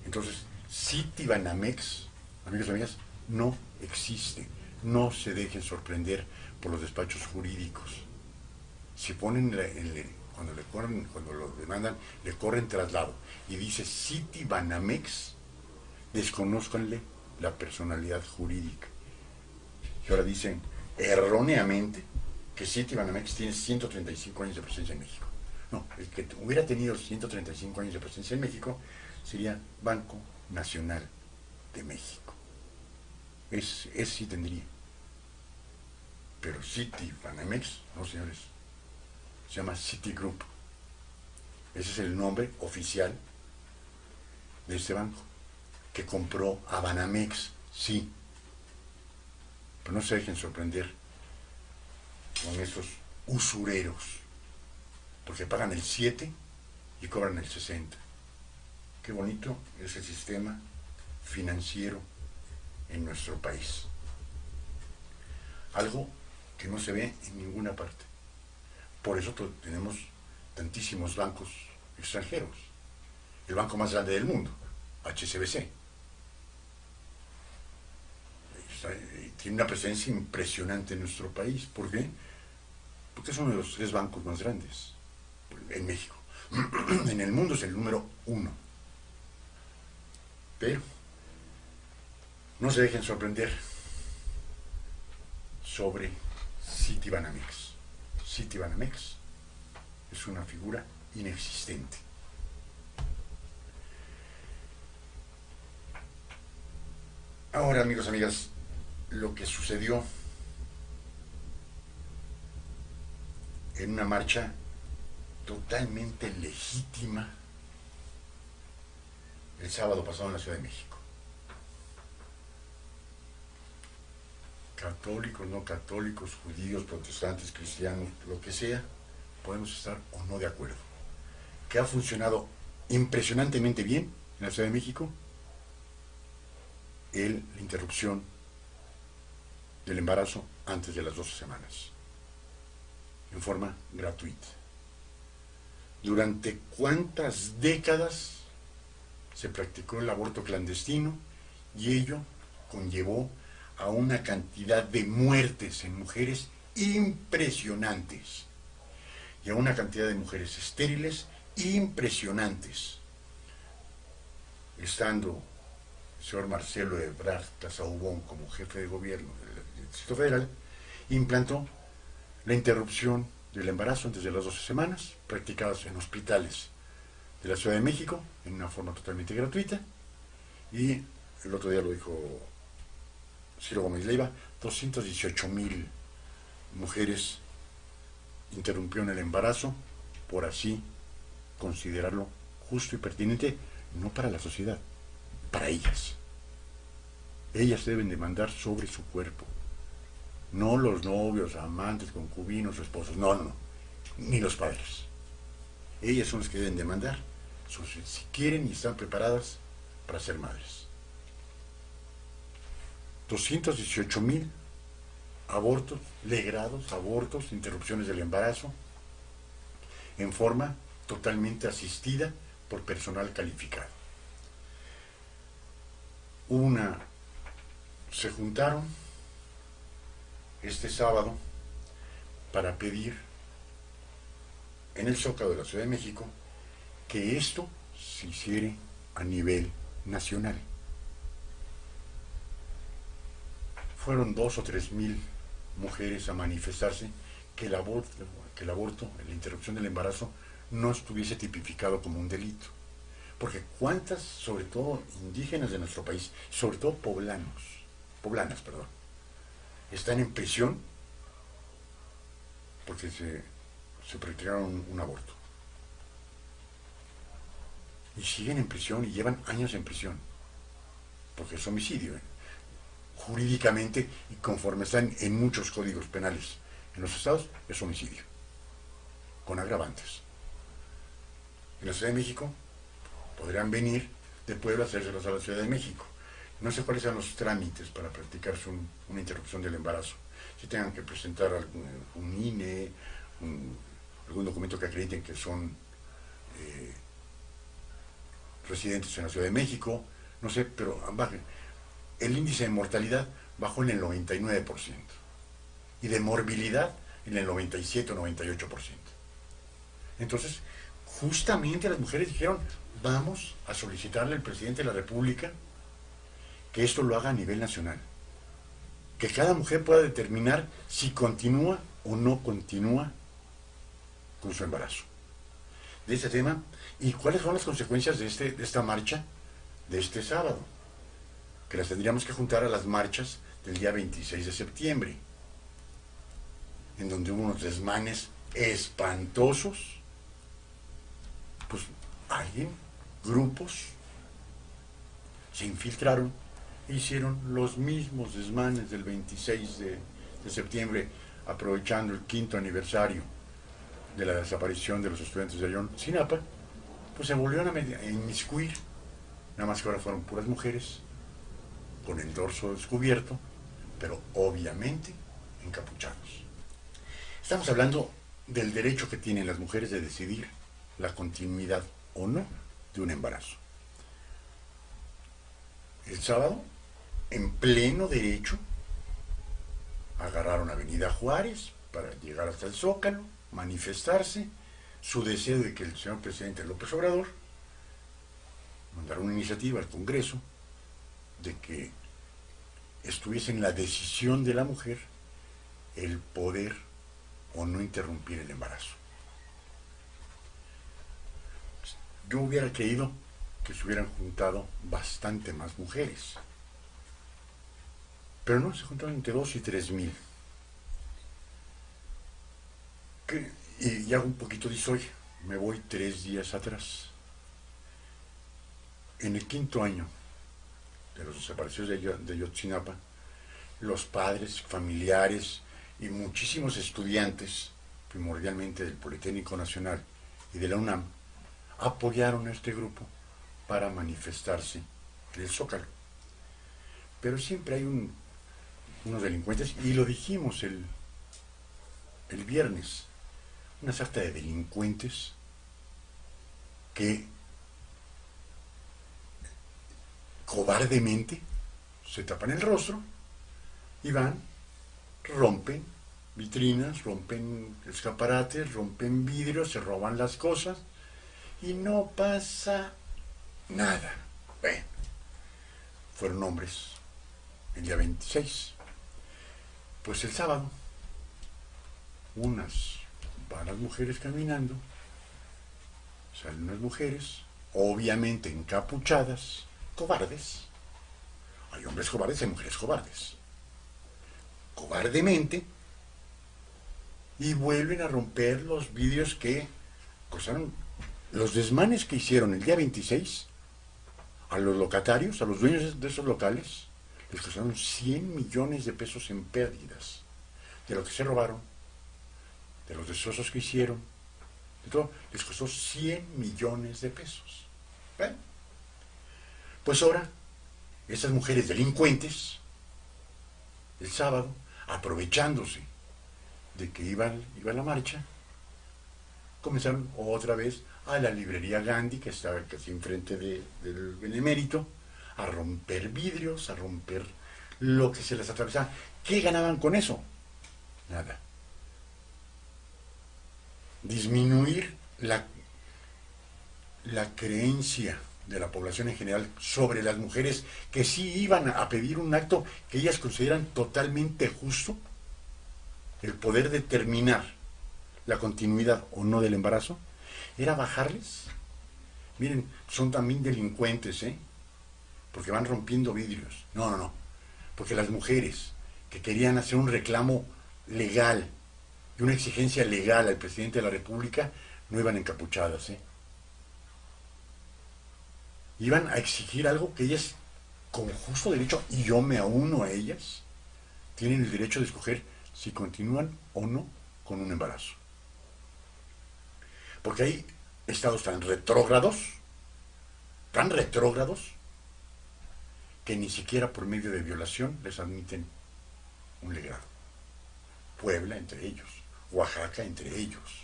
Entonces, Citibanamex, amigos y amigas, no existe. No se dejen sorprender por los despachos jurídicos. Si ponen cuando lo demandan, le corren traslado y dice Citibanamex, desconózcanle la personalidad jurídica. Y ahora dicen erróneamente que Citibanamex tiene 135 años de presencia en México. No, el que hubiera tenido 135 años de presencia en México sería Banco Nacional de México. Ese sí tendría. Pero Citibanamex, no señores, se llama Citigroup. Ese es el nombre oficial de este banco, que compró a Banamex, sí. Pero no se dejen sorprender con esos usureros, porque pagan el 7 y cobran el 60. Qué bonito es el sistema financiero en nuestro país. Algo que no se ve en ninguna parte. Por eso tenemos tantísimos bancos extranjeros. El banco más grande del mundo, HSBC, tiene una presencia impresionante en nuestro país. ¿Por qué? Porque es uno de los 3 bancos más grandes en México. En el mundo es el número 1. Pero no se dejen sorprender sobre Citibanamex. Citibanamex es una figura inexistente. Ahora, amigos, amigas, lo que sucedió en una marcha totalmente legítima el sábado pasado en la Ciudad de México. católicos, no católicos, judíos, protestantes, cristianos, lo que sea, podemos estar o no de acuerdo. Que ha funcionado impresionantemente bien en la Ciudad de México la interrupción del embarazo antes de las 12 semanas, en forma gratuita. ¿Durante cuántas décadas se practicó el aborto clandestino? Y ello conllevó a una cantidad de muertes en mujeres impresionantes y a una cantidad de mujeres estériles impresionantes. Estando el señor Marcelo Ebrard Casaubon como jefe de gobierno del Distrito Federal, implantó la interrupción del embarazo antes de las 12 semanas, practicadas en hospitales de la Ciudad de México en una forma totalmente gratuita. Y el otro día lo dijo Ciro Gómez Leiva, 218,000 mujeres interrumpieron el embarazo, por así considerarlo justo y pertinente, no para la sociedad, para ellas. Ellas deben demandar sobre su cuerpo, no los novios, amantes, concubinos, esposos, no, ni los padres. Ellas son las que deben demandar si quieren y están preparadas para ser madres. 218,000 abortos legrados, abortos, interrupciones del embarazo, en forma totalmente asistida por personal calificado. Se juntaron este sábado para pedir en el Zócalo de la Ciudad de México que esto se hiciera a nivel nacional. Fueron 2 o 3 mil mujeres a manifestarse que el aborto, la interrupción del embarazo, no estuviese tipificado como un delito. Porque cuántas, sobre todo indígenas de nuestro país, sobre todo poblanas, están en prisión porque se practicaron un aborto. Y siguen en prisión y llevan años en prisión, porque es homicidio, jurídicamente, y conforme están en muchos códigos penales en los estados, es homicidio, con agravantes. En la Ciudad de México podrían venir de Puebla a hacérselos a la Ciudad de México. No sé cuáles son los trámites para practicarse una interrupción del embarazo. Si tengan que presentar un INE, algún documento que acrediten que son residentes en la Ciudad de México, no sé, pero el índice de mortalidad bajó en el 99% y de morbilidad en el 97 o 98%. Entonces, justamente las mujeres dijeron, vamos a solicitarle al presidente de la República que esto lo haga a nivel nacional, que cada mujer pueda determinar si continúa o no continúa con su embarazo. De este tema, y cuáles son las consecuencias de esta marcha de este sábado, que las tendríamos que juntar a las marchas del día 26 de septiembre, en donde hubo unos desmanes espantosos. Pues grupos se infiltraron e hicieron los mismos desmanes del 26 de septiembre, aprovechando el 5º aniversario de la desaparición de los estudiantes de Ayotzinapa. Pues se volvieron a inmiscuir, nada más que ahora fueron puras mujeres, con el dorso descubierto, pero obviamente encapuchados. Estamos hablando del derecho que tienen las mujeres de decidir la continuidad o no de un embarazo. El sábado, en pleno derecho, agarraron Avenida Juárez para llegar hasta el Zócalo, manifestarse su deseo de que el señor presidente López Obrador mandara una iniciativa al Congreso de que estuviese en la decisión de la mujer el poder o no interrumpir el embarazo. Yo hubiera creído que se hubieran juntado bastante más mujeres, pero no, se juntaron entre 2 y 3 mil. Y hago un poquito de historia, me voy 3 días atrás. En el 5º año de los desaparecidos de Ayotzinapa, los padres, familiares y muchísimos estudiantes, primordialmente del Politécnico Nacional y de la UNAM, apoyaron a este grupo para manifestarse en el Zócalo. Pero siempre hay unos delincuentes, y lo dijimos el viernes, una sarta de delincuentes que cobardemente se tapan el rostro y van, rompen vitrinas, rompen escaparates, rompen vidrios, se roban las cosas y no pasa nada. Bueno, fueron hombres el día 26. Pues el sábado, van las mujeres caminando, salen unas mujeres, obviamente encapuchadas, cobardes. Hay hombres cobardes, hay mujeres cobardes. Cobardemente, y vuelven a romper los vidrios que costaron. Los desmanes que hicieron el día 26 a los locatarios, a los dueños de esos locales, les costaron 100 millones de pesos en pérdidas de lo que se robaron, de los destrozos que hicieron, de todo, les costó 100 millones de pesos. ¿Ven? Pues ahora, esas mujeres delincuentes, el sábado, aprovechándose de que iba la marcha, comenzaron otra vez a la librería Gandhi, que estaba casi enfrente del Benemérito, a romper vidrios, a romper lo que se les atravesaba. ¿Qué ganaban con eso? Nada. Disminuir la creencia de la población en general sobre las mujeres que sí iban a pedir un acto que ellas consideran totalmente justo, el poder determinar la continuidad o no del embarazo, era bajarles. Miren, son también delincuentes, porque van rompiendo vidrios. No, porque las mujeres que querían hacer un reclamo legal y una exigencia legal al presidente de la República no iban encapuchadas, iban a exigir algo que ellas, con justo derecho, y yo me uno a ellas, tienen el derecho de escoger si continúan o no con un embarazo. Porque hay estados tan retrógrados, que ni siquiera por medio de violación les admiten un legrado. Puebla entre ellos, Oaxaca entre ellos.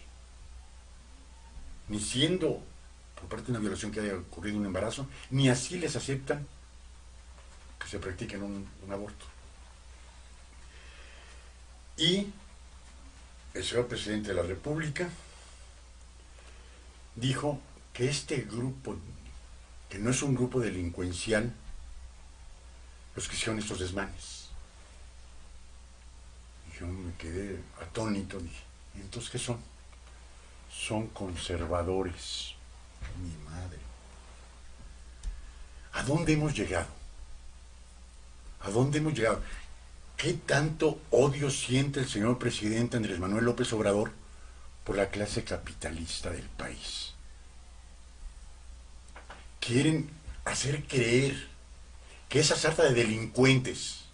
Ni siendo por parte de una violación que haya ocurrido un embarazo, ni así les aceptan que se practiquen un aborto. Y el señor presidente de la República dijo que este grupo, que no es un grupo delincuencial, los que hicieron estos desmanes. Y yo me quedé atónito, dije, ¿entonces qué son? Son conservadores. Mi madre. ¿A dónde hemos llegado? ¿A dónde hemos llegado? ¿Qué tanto odio siente el señor presidente Andrés Manuel López Obrador por la clase capitalista del país? Quieren hacer creer que esa sarta de delincuentes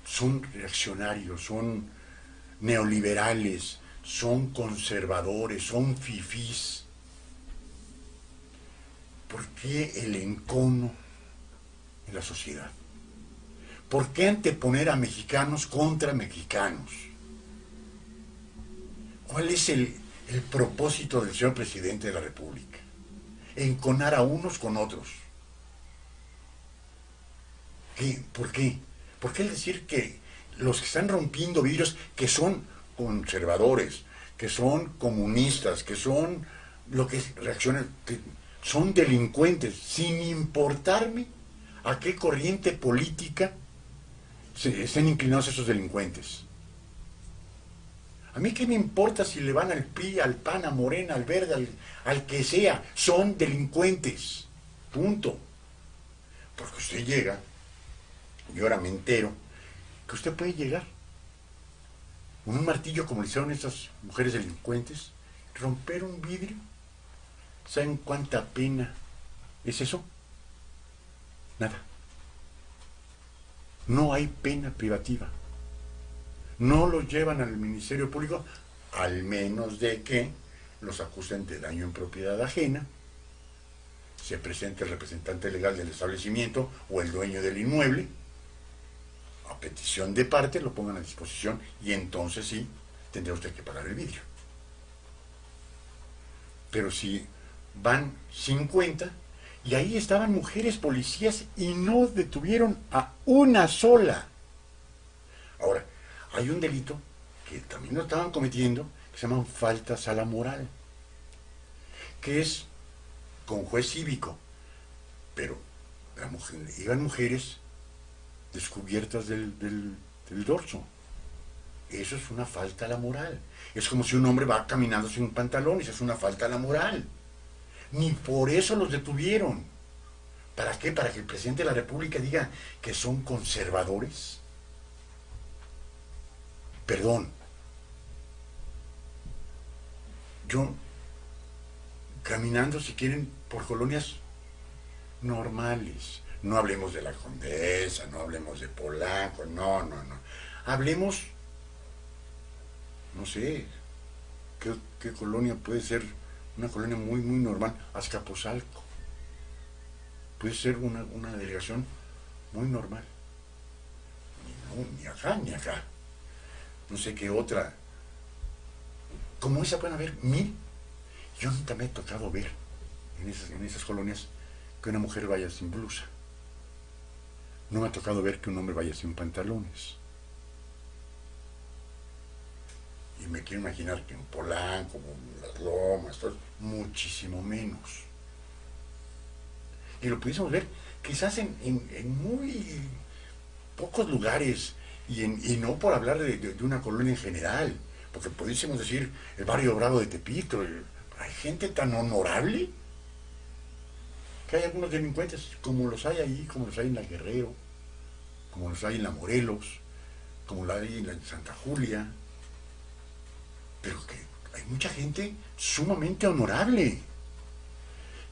son reaccionarios, son neoliberales, son conservadores, son fifís. ¿Por qué el encono en la sociedad? ¿Por qué anteponer a mexicanos contra mexicanos? ¿Cuál es el propósito del señor presidente de la República? Enconar a unos con otros. ¿Por qué? ¿Por qué el decir que los que están rompiendo vidrios, que son conservadores, que son comunistas, que son lo que reaccionan, que son delincuentes, sin importarme a qué corriente política estén inclinados esos delincuentes? A mí qué me importa si le van al PRI, al PAN, a Morena, al Verde, al que sea. Son delincuentes. Punto. Porque usted llega, y ahora me entero, que usted puede llegar con un martillo, como le hicieron estas mujeres delincuentes, romper un vidrio. ¿Saben cuánta pena es eso? Nada. no hay pena privativa. No los llevan al Ministerio Público, al menos de que los acusen de daño en propiedad ajena, se presente el representante legal del establecimiento o el dueño del inmueble, a petición de parte lo pongan a disposición y entonces sí tendrá usted que pagar el vidrio. Pero si van 50 y ahí estaban mujeres policías y no detuvieron a una sola. Ahora, hay un delito que también lo estaban cometiendo que se llaman faltas a la moral, que es con juez cívico, pero iban mujeres descubiertas del dorso. Eso es una falta a la moral. Es como si un hombre va caminando sin pantalones, es una falta a la moral. Ni por eso los detuvieron. ¿Para qué? ¿Para que el presidente de la República diga que son conservadores? Perdón. Yo, caminando, si quieren, por colonias normales, no hablemos de la Condesa, no hablemos de Polanco, no. Hablemos, no sé, ¿qué colonia puede ser? Una colonia muy normal, Azcapotzalco. Puede ser una delegación muy normal. Ni acá, ni acá. No sé qué otra. Como esa pueden haber 1000. Yo nunca me he tocado ver en esas colonias que una mujer vaya sin blusa. No me ha tocado ver que un hombre vaya sin pantalones. Y me quiero imaginar que en Polanco, en Las Lomas, todo, muchísimo menos. Y lo pudiésemos ver quizás en muy pocos lugares, y no por hablar de una colonia en general, porque pudiésemos decir el barrio Bravo de Tepito. Hay gente tan honorable que hay algunos delincuentes, como los hay ahí, como los hay en la Guerrero, como los hay en la Morelos, como los hay en la Santa Julia, pero que hay mucha gente sumamente honorable,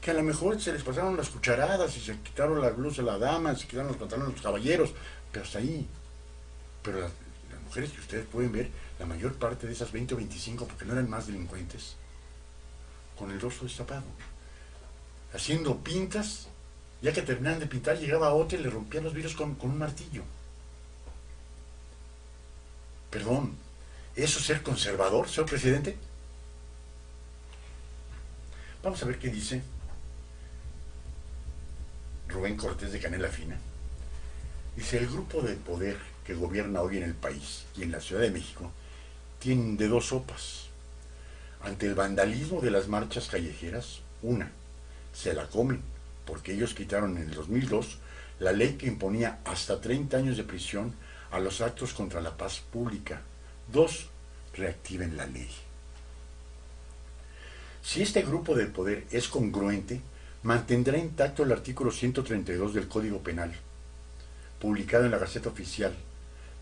que a lo mejor se les pasaron las cucharadas y se quitaron la blusa a la dama, se quitaron los pantalones a los caballeros, pero hasta ahí. Pero las mujeres que ustedes pueden ver, la mayor parte de esas 20 o 25, porque no eran más delincuentes, con el dorso destapado, haciendo pintas. Ya que terminaban de pintar, llegaba otro y le rompía los vidrios con un martillo. Perdón, ¿eso es ser conservador, señor presidente? Vamos a ver qué dice Rubén Cortés de Canela Fina. Dice: el grupo de poder que gobierna hoy en el país y en la Ciudad de México tienen de dos sopas. Ante el vandalismo de las marchas callejeras, una, se la comen, porque ellos quitaron en el 2002 la ley que imponía hasta 30 años de prisión a los actos contra la paz pública. 2, reactiven la ley. Si este grupo de poder es congruente, mantendrá intacto el artículo 132 del Código Penal, publicado en la Gaceta Oficial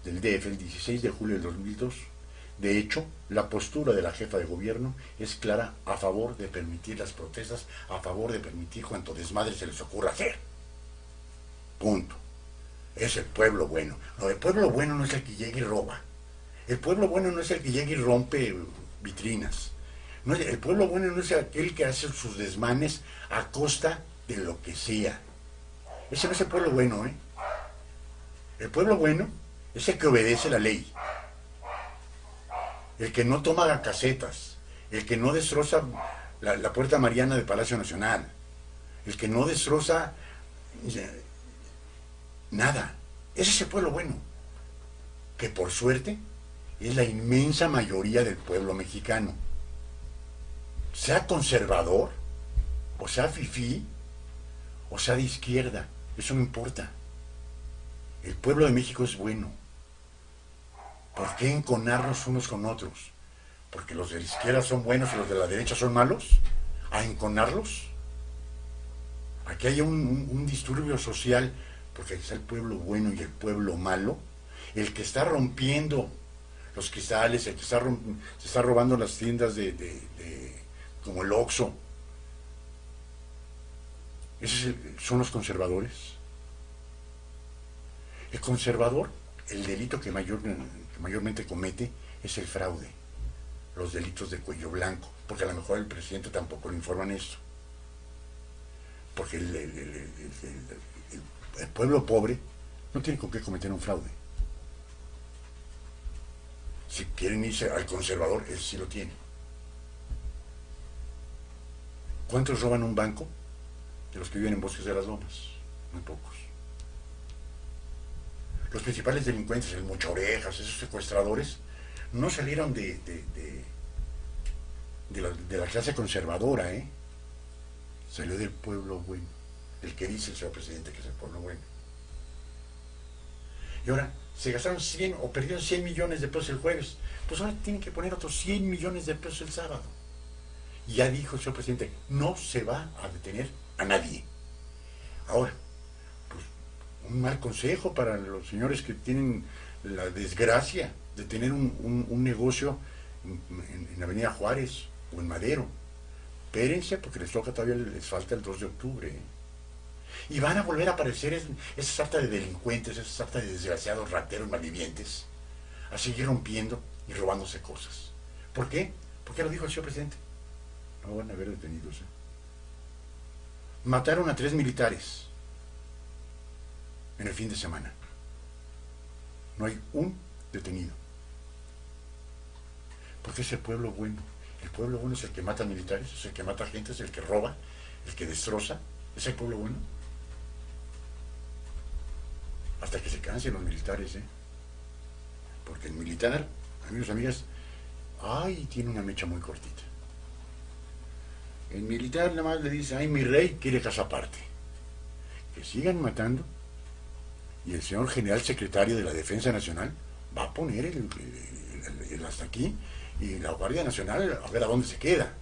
del DF el 16 de julio del 2002. De hecho, la postura de la jefa de gobierno es clara a favor de permitir las protestas, a favor de permitir cuanto desmadre se les ocurra hacer. Punto. Es el pueblo bueno. No, el pueblo bueno no es el que llega y roba. El pueblo bueno no es el que llega y rompe vitrinas. No, el pueblo bueno no es aquel que hace sus desmanes a costa de lo que sea. Ese no es el pueblo bueno, ¿eh? El pueblo bueno es el que obedece la ley. El que no toma casetas, el que no destroza la Puerta Mariana del Palacio Nacional, el que no destroza nada. Ese es el pueblo bueno, que por suerte es la inmensa mayoría del pueblo mexicano. Sea conservador, o sea fifí, o sea de izquierda, eso no importa. El pueblo de México es bueno. ¿Por qué enconarnos unos con otros? ¿Porque los de la izquierda son buenos y los de la derecha son malos? ¿A enconarlos? Aquí hay un disturbio social, porque está el pueblo bueno y el pueblo malo. El que está rompiendo los cristales, el que se está robando las tiendas como el Oxxo. ¿Esos son los conservadores? El conservador, el delito que mayormente comete es el fraude, los delitos de cuello blanco, porque a lo mejor el presidente tampoco le informan esto. Porque el pueblo pobre no tiene con qué cometer un fraude. Si quieren irse al conservador, él sí lo tiene. ¿Cuántos roban un banco? De los que viven en Bosques de las Lomas. Muy pocos. Los principales delincuentes, el Mucha Orejas, esos secuestradores, no salieron de la clase conservadora, ¿eh? Salió del pueblo bueno, el que dice el señor presidente que es el pueblo bueno. Y ahora se gastaron 100 o perdieron 100 millones de pesos el jueves, pues ahora tienen que poner otros 100 millones de pesos el sábado. Y ya dijo el señor presidente, no se va a detener a nadie. Ahora, pues un mal consejo para los señores que tienen la desgracia de tener un negocio en Avenida Juárez o en Madero. Espérense porque les toca todavía, les falta el 2 de octubre. Y van a volver a aparecer esas sarta de delincuentes, esas sarta de desgraciados, rateros, malvivientes, a seguir rompiendo y robándose cosas. ¿Por qué? Porque lo dijo el señor presidente. No van a haber detenidos. Mataron a 3 militares en el fin de semana. No hay un detenido. Porque es el pueblo bueno. El pueblo bueno es el que mata militares, es el que mata gente, es el que roba, el que destroza. ¿Es el pueblo bueno? Hasta que se cansen los militares, ¿eh? Porque el militar, amigos, amigas, tiene una mecha muy cortita. El militar nada más le dice, ay, mi rey quiere casa aparte. Que sigan matando y el señor general secretario de la Defensa Nacional va a poner el hasta aquí y la Guardia Nacional a ver a dónde se queda.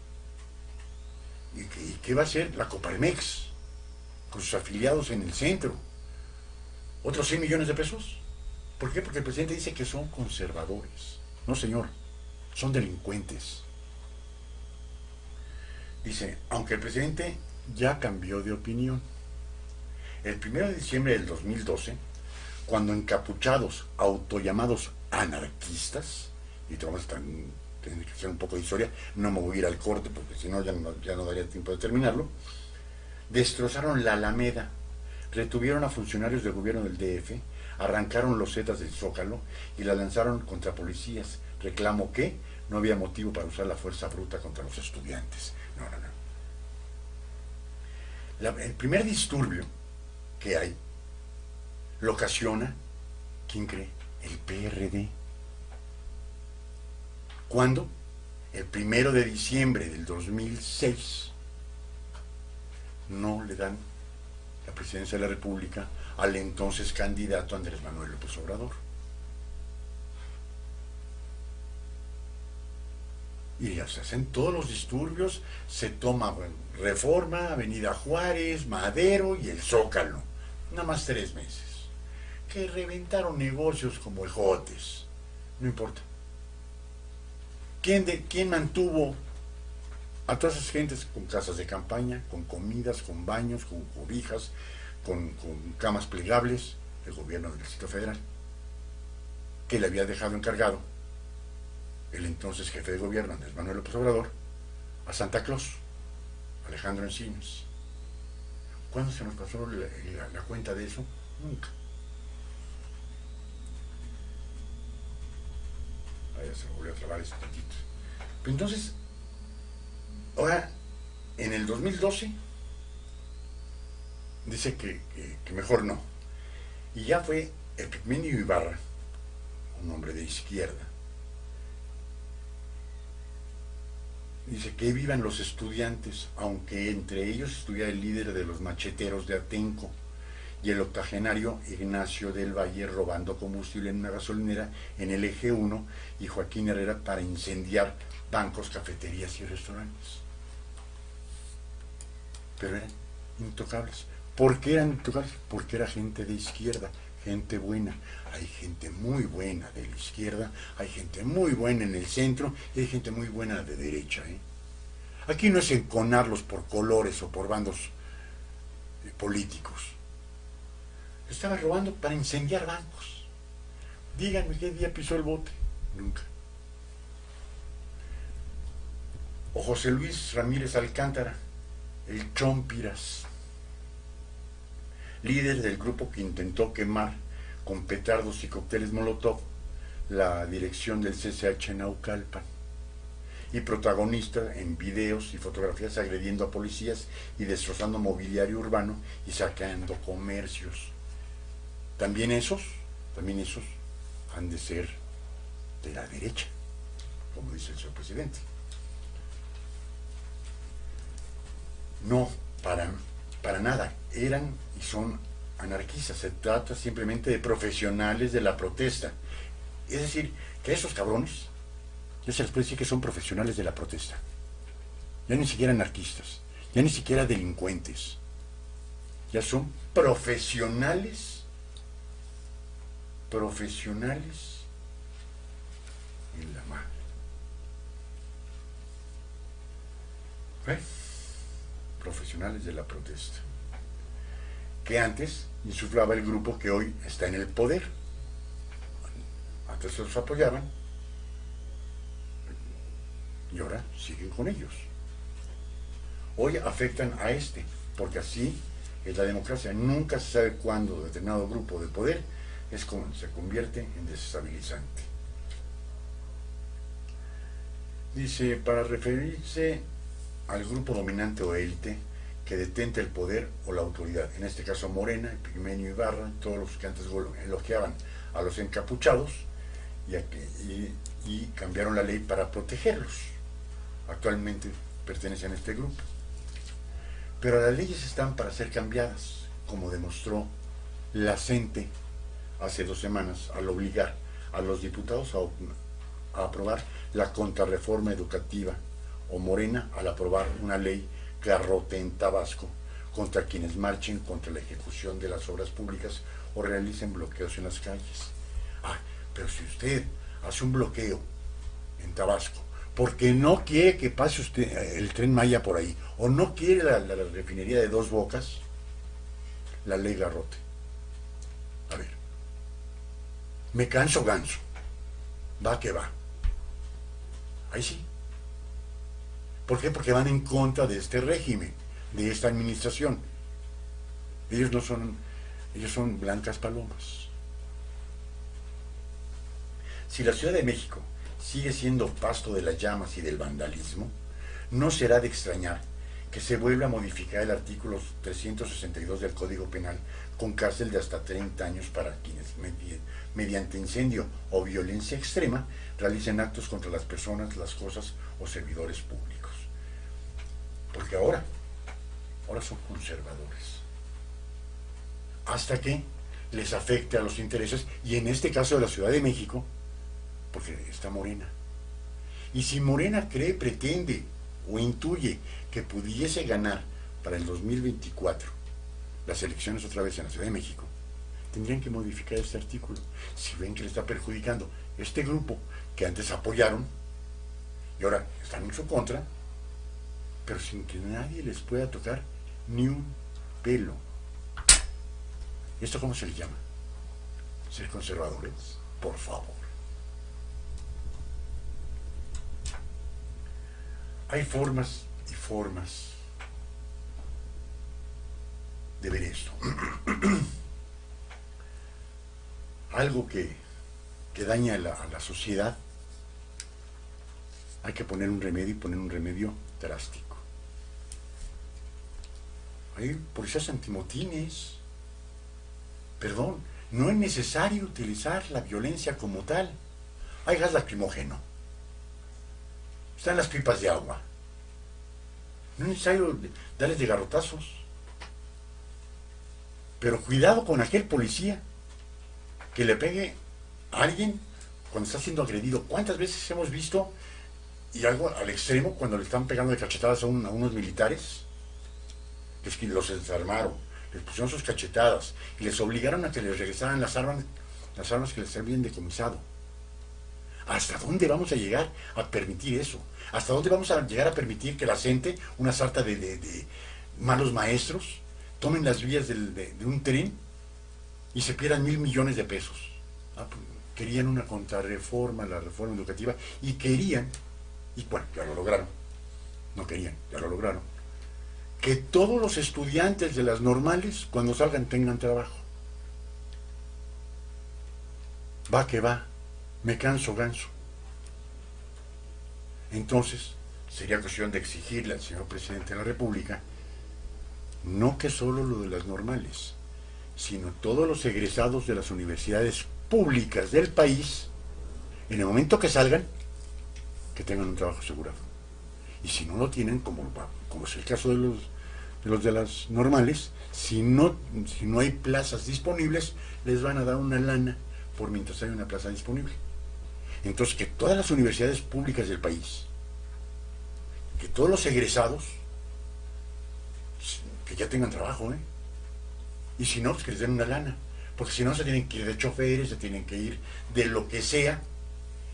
¿Y qué va a hacer la Coparmex con sus afiliados en el centro? ¿Otros 100 millones de pesos? ¿Por qué? Porque el presidente dice que son conservadores. No, señor, son delincuentes. Dice, aunque el presidente ya cambió de opinión. El 1 de diciembre del 2012, cuando encapuchados, autollamados anarquistas, y vamos a tener que hacer un poco de historia, no me voy a ir al corte porque si no ya no daría tiempo de terminarlo, destrozaron la Alameda, retuvieron a funcionarios del gobierno del DF, arrancaron losetas del Zócalo y la lanzaron contra policías. Reclamo que no había motivo para usar la fuerza bruta contra los estudiantes. No. El primer disturbio que hay lo ocasiona, ¿quién cree? El PRD. ¿Cuándo? El 1 de diciembre del 2006 no le dan la presidencia de la República al entonces candidato Andrés Manuel López Obrador. Y ya se hacen todos los disturbios, se toma Reforma, Avenida Juárez, Madero y el Zócalo. Nada más 3 meses. Que reventaron negocios como ejotes. No importa. ¿Quién mantuvo a todas esas gentes con casas de campaña, con comidas, con baños, con cobijas, con camas plegables? El gobierno del Distrito Federal, que le había dejado encargado el entonces jefe de gobierno, Andrés Manuel López Obrador, a Santa Claus, Alejandro Encinas. ¿Cuándo se nos pasó la cuenta de eso? Nunca. Ya se volvió a trabar ese tantito. Pero entonces, ahora, en el 2012, dice que mejor no. Y ya fue Epigmenio Ibarra, un hombre de izquierda. Dice que vivan los estudiantes, aunque entre ellos estuviera el líder de los macheteros de Atenco y el octogenario Ignacio del Valle robando combustible en una gasolinera en el Eje 1 y Joaquín Herrera para incendiar bancos, cafeterías y restaurantes. Pero eran intocables. ¿Por qué eran intocables? Porque era gente de izquierda, gente buena. Hay gente muy buena de la izquierda, hay gente muy buena en el centro y hay gente muy buena de derecha. Aquí no es enconarlos por colores o por bandos políticos. Estaba robando para incendiar bancos. Díganme qué día pisó el bote. Nunca. O José Luis Ramírez Alcántara, el Chompiras, líder del grupo que intentó quemar con petardos y cócteles Molotov la dirección del CCH en Naucalpan, y protagonista en videos y fotografías agrediendo a policías y destrozando mobiliario urbano y saqueando comercios. También esos han de ser de la derecha, como dice el señor presidente. No, para nada, eran y son anarquistas. Se trata simplemente de profesionales de la protesta. Es decir, que esos cabrones, ya se les puede decir que son profesionales de la protesta. Ya ni siquiera anarquistas, ya ni siquiera delincuentes. Ya son profesionales en la madre. Profesionales de la protesta, que antes insuflaba el grupo que hoy está en el poder. Antes los apoyaban y ahora siguen con ellos. Hoy afectan a este, porque así es la democracia. Nunca se sabe cuándo determinado grupo de poder es como se convierte en desestabilizante. Dice, para referirse al grupo dominante o élite que detenta el poder o la autoridad, en este caso Morena, Epigmenio Ibarra, todos los que antes elogiaban a los encapuchados y cambiaron la ley para protegerlos. Actualmente pertenecen a este grupo. Pero las leyes están para ser cambiadas, como demostró la CENTE hace 2 semanas al obligar a los diputados a aprobar la contrarreforma educativa, o Morena al aprobar una ley garrote en Tabasco contra quienes marchen contra la ejecución de las obras públicas o realicen bloqueos en las calles. Pero si usted hace un bloqueo en Tabasco porque no quiere que pase usted el Tren Maya por ahí, o no quiere la refinería de Dos Bocas, la ley garrote. A ver, me canso ganso, va que va. Ahí sí. ¿Por qué? Porque van en contra de este régimen, de esta administración. Ellos son blancas palomas. Si la Ciudad de México sigue siendo pasto de las llamas y del vandalismo, no será de extrañar que se vuelva a modificar el artículo 362 del Código Penal con cárcel de hasta 30 años para quienes mediante incendio o violencia extrema realicen actos contra las personas, las cosas o servidores públicos. Porque ahora son conservadores. Hasta que les afecte a los intereses, y en este caso de la Ciudad de México, porque está Morena. Y si Morena pretende o intuye que pudiese ganar para el 2024 las elecciones otra vez en la Ciudad de México, tendrían que modificar este artículo. Si ven que le está perjudicando este grupo que antes apoyaron y ahora están en su contra, pero sin que nadie les pueda tocar ni un pelo. ¿Esto cómo se le llama? ¿Ser conservadores? Por favor. Hay formas y formas de ver esto. Algo que daña a la sociedad, hay que poner un remedio, y poner un remedio drástico. Hay policías antimotines. Perdón, no es necesario utilizar la violencia como tal. Hay gas lacrimógeno. Están las pipas de agua. No es necesario darles de garrotazos. Pero cuidado con aquel policía que le pegue a alguien cuando está siendo agredido. ¿Cuántas veces hemos visto, y algo al extremo, cuando le están pegando de cachetadas a unos militares? Es que los desarmaron, les pusieron sus cachetadas y les obligaron a que les regresaran las armas que les habían decomisado. ¿Hasta dónde vamos a llegar a permitir eso? ¿Hasta dónde vamos a llegar a permitir que la gente, una sarta de malos maestros, tomen las vías de un tren y se pierdan 1,000 millones de pesos. Pues, querían una contrarreforma, la reforma educativa, y querían, y bueno, ya lo lograron, no querían, ya lo lograron, que todos los estudiantes de las normales, cuando salgan, tengan trabajo. Va que va, me canso ganso. Entonces, sería cuestión de exigirle al señor presidente de la República, no que solo lo de las normales, sino todos los egresados de las universidades públicas del país, en el momento que salgan, que tengan un trabajo asegurado. Y si no lo tienen, como es el caso de los de las normales, si no hay plazas disponibles, les van a dar una lana por mientras hay una plaza disponible. Entonces, que todas las universidades públicas del país, que todos los egresados, que ya tengan trabajo, y si no, pues que les den una lana, porque si no se tienen que ir de choferes, se tienen que ir de lo que sea,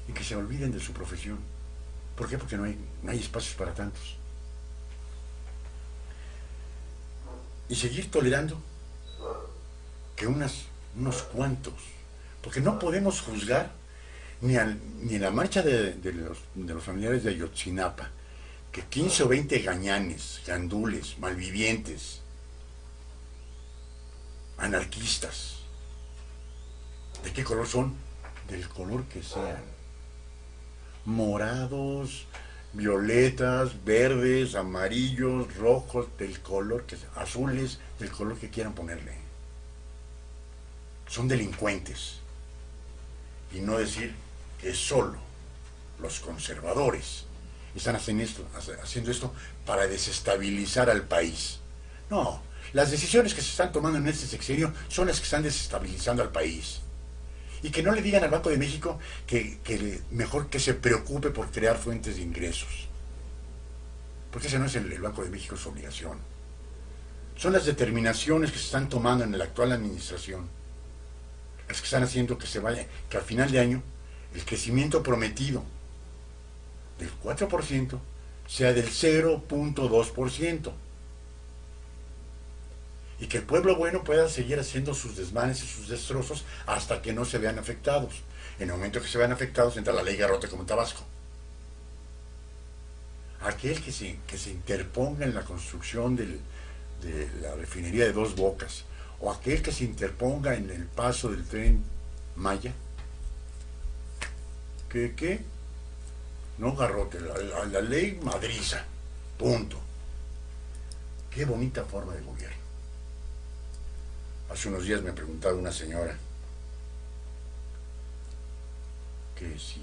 y que se olviden de su profesión. ¿Por qué? Porque no hay espacios para tantos. Y seguir tolerando que unos cuantos, porque no podemos juzgar ni en la marcha de los familiares de Ayotzinapa, que 15 o 20 gañanes, gandules, malvivientes, anarquistas, ¿de qué color son? Del color que sean. Morados, violetas, verdes, amarillos, rojos, del color que sea, azules, del color que quieran ponerle. Son delincuentes. Y no decir que solo los conservadores están haciendo esto para desestabilizar al país. No, las decisiones que se están tomando en este sexenio son las que están desestabilizando al país. Y que no le digan al Banco de México que mejor que se preocupe por crear fuentes de ingresos. Porque ese no es el Banco de México, su obligación. Son las determinaciones que se están tomando en la actual administración las que están haciendo que al final de año el crecimiento prometido del 4% sea del 0.2%. Y que el pueblo bueno pueda seguir haciendo sus desmanes y sus destrozos hasta que no se vean afectados. En el momento que se vean afectados, entra la ley Garrote como en Tabasco. Aquel que se interponga en la construcción de la refinería de Dos Bocas, o aquel que se interponga en el paso del tren Maya, ¿qué? No Garrote, la ley madriza, punto. Qué bonita forma de gobierno. Hace unos días me preguntaba una señora que si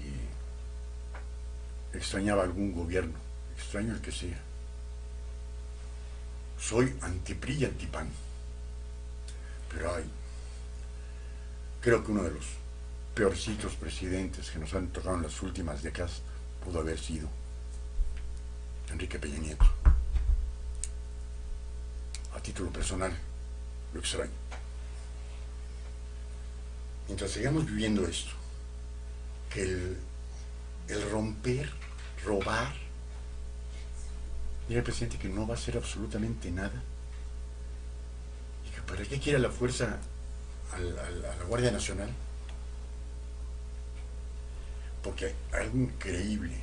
extrañaba algún gobierno, extraño el que sea. Soy anti-PRI y anti-PAN, pero creo que uno de los peorcitos presidentes que nos han tocado en las últimas décadas pudo haber sido Enrique Peña Nieto. A título personal, lo extraño. Mientras sigamos viviendo esto, que el romper, robar, diga el presidente que no va a hacer absolutamente nada, y que para qué quiere la fuerza a la Guardia Nacional, porque algo increíble,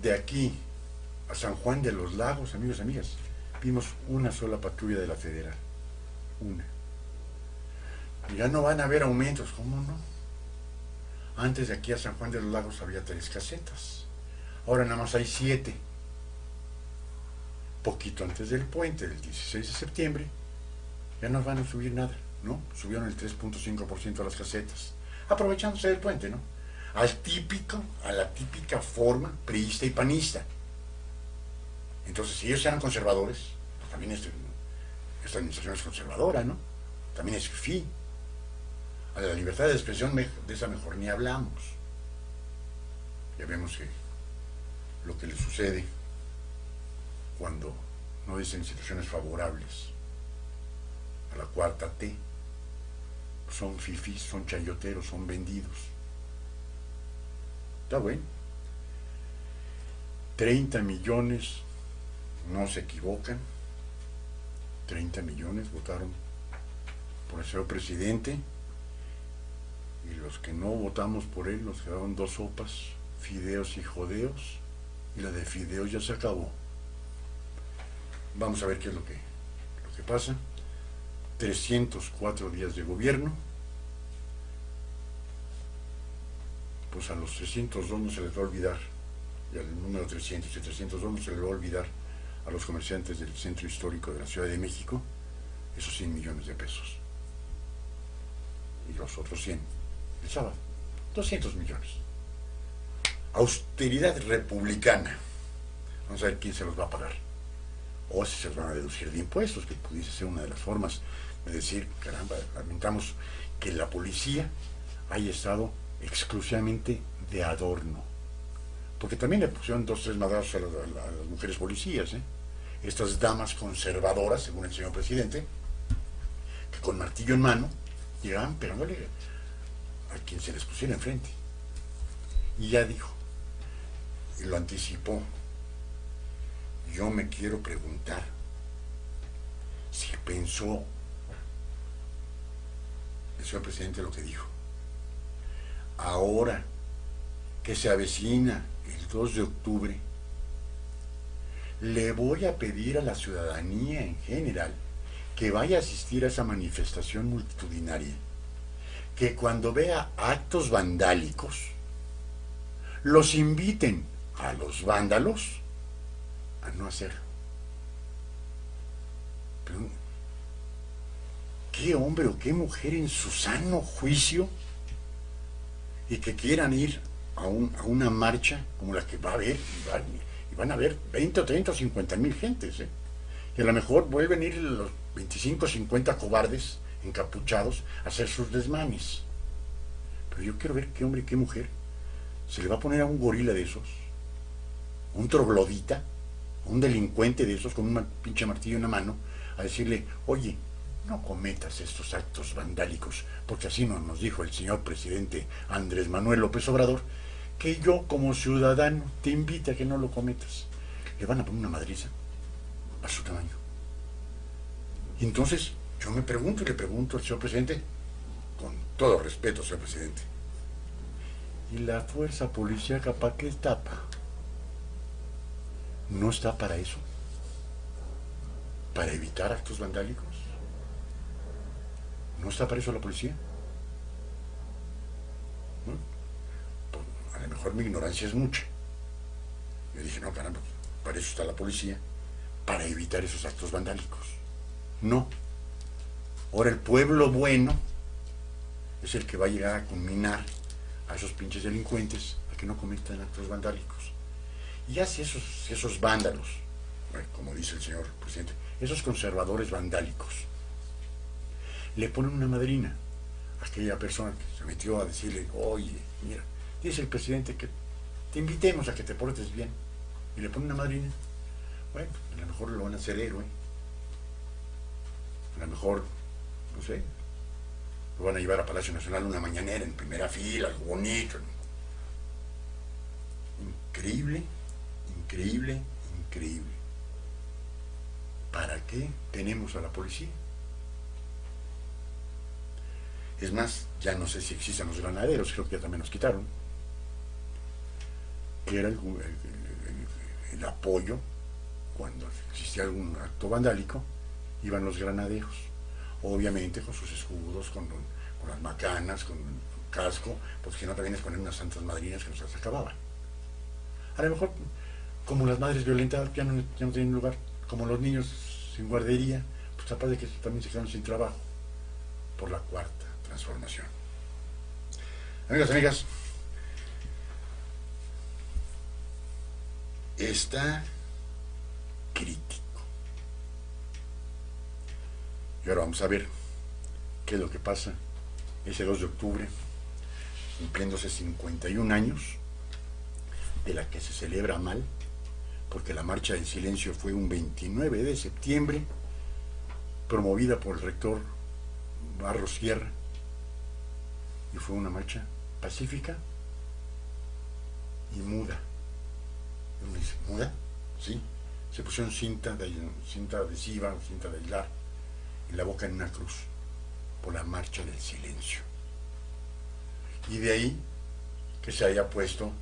de aquí a San Juan de los Lagos, amigos y amigas, vimos una sola patrulla de la Federal, una. Ya no van a haber aumentos, ¿cómo no? Antes de aquí a San Juan de los Lagos había 3 casetas, ahora nada más hay 7. Poquito antes del puente, del 16 de septiembre, ya no van a subir nada, ¿no? Subieron el 3.5% a las casetas, aprovechándose del puente, ¿no? A la típica forma priista y panista. Entonces, si ellos eran conservadores, pues también esta administración es conservadora, ¿no? También es fifí. A la libertad de expresión, de esa mejor ni hablamos. Ya vemos que lo que le sucede cuando no dicen situaciones favorables a la cuarta T, son fifís, son chayoteros, son vendidos. Está bueno. 30 millones, no se equivocan, 30 millones votaron por el señor presidente, y los que no votamos por él nos quedaron 2 sopas, fideos y jodeos, y la de fideos ya se acabó. Vamos a ver qué es lo que pasa. 304 días de gobierno, pues a los 302 no se les va a olvidar, y al número 300 y 302 no se les va a olvidar a los comerciantes del centro histórico de la Ciudad de México esos 100 millones de pesos. Y los otros 100 el sábado, 200 millones. Austeridad republicana. Vamos a ver quién se los va a pagar. O si se los van a deducir de impuestos, que pudiese ser una de las formas de decir, caramba, lamentamos que la policía haya estado exclusivamente de adorno. Porque también le pusieron 2 o 3 madrazos a las mujeres policías, ¿eh? Estas damas conservadoras, según el señor presidente, que con martillo en mano llegaban pegándole a quien se les pusiera enfrente. Y ya dijo, y lo anticipó, yo me quiero preguntar si pensó el señor presidente lo que dijo. Ahora que se avecina el 2 de octubre, le voy a pedir a la ciudadanía en general que vaya a asistir a esa manifestación multitudinaria, que cuando vea actos vandálicos, los inviten a los vándalos a no hacerlo. Pero, ¿qué hombre o qué mujer en su sano juicio y que quieran ir a una marcha como la que va a haber, y van a haber 20 o 30 o 50 mil gentes, ¿eh? Y a lo mejor vuelven a ir los 25 o 50 cobardes encapuchados a hacer sus desmanes? Pero yo quiero ver qué hombre y qué mujer se le va a poner a un gorila de esos, un troglodita, un delincuente de esos con un pinche martillo en la mano, a decirle, oye, no cometas estos actos vandálicos, porque así nos dijo el señor presidente Andrés Manuel López Obrador, que yo como ciudadano te invito a que no lo cometas. Le van a poner una madriza a su tamaño. Y entonces yo me pregunto y le pregunto al señor presidente, con todo respeto, señor presidente, ¿y la fuerza policíaca para qué está? ¿No está para eso? ¿Para evitar actos vandálicos? ¿No está para eso la policía? ¿No? Pues, a lo mejor mi ignorancia es mucha. Yo dije, no, caramba, para eso está la policía, para evitar esos actos vandálicos. No. Ahora el pueblo bueno es el que va a llegar a conminar a esos pinches delincuentes a que no cometan actos vandálicos. Y ya si esos vándalos, bueno, como dice el señor presidente, esos conservadores vandálicos, le ponen una madrina a aquella persona que se metió a decirle, oye, mira, dice el presidente que te invitemos a que te portes bien, y le ponen una madrina, bueno, a lo mejor lo van a hacer héroe, a lo mejor, no sé, lo van a llevar a Palacio Nacional una mañanera en primera fila, algo bonito. Increíble, increíble, increíble. ¿Para qué tenemos a la policía? Es más, ya no sé si existen los granaderos, creo que ya también los quitaron, que era el apoyo cuando existía algún acto vandálico, iban los granaderos, obviamente con sus escudos, con las macanas, con el casco, pues que no te vienes a poner unas santas madrinas que nos las acababan. A lo mejor, como las madres violentadas ya no tienen lugar, como los niños sin guardería, pues capaz de que también se quedaron sin trabajo por la cuarta transformación. Amigas, amigas, está crítico. Y ahora vamos a ver qué es lo que pasa ese 2 de octubre, cumpliéndose 51 años de la que se celebra mal, porque la marcha del silencio fue un 29 de septiembre, promovida por el rector Barros Sierra, y fue una marcha pacífica y muda. Y uno dice, ¿muda? Sí, se pusieron cinta adhesiva, cinta de aislar, en la boca en una cruz. por la marcha del silencio. Y de ahí que se haya puesto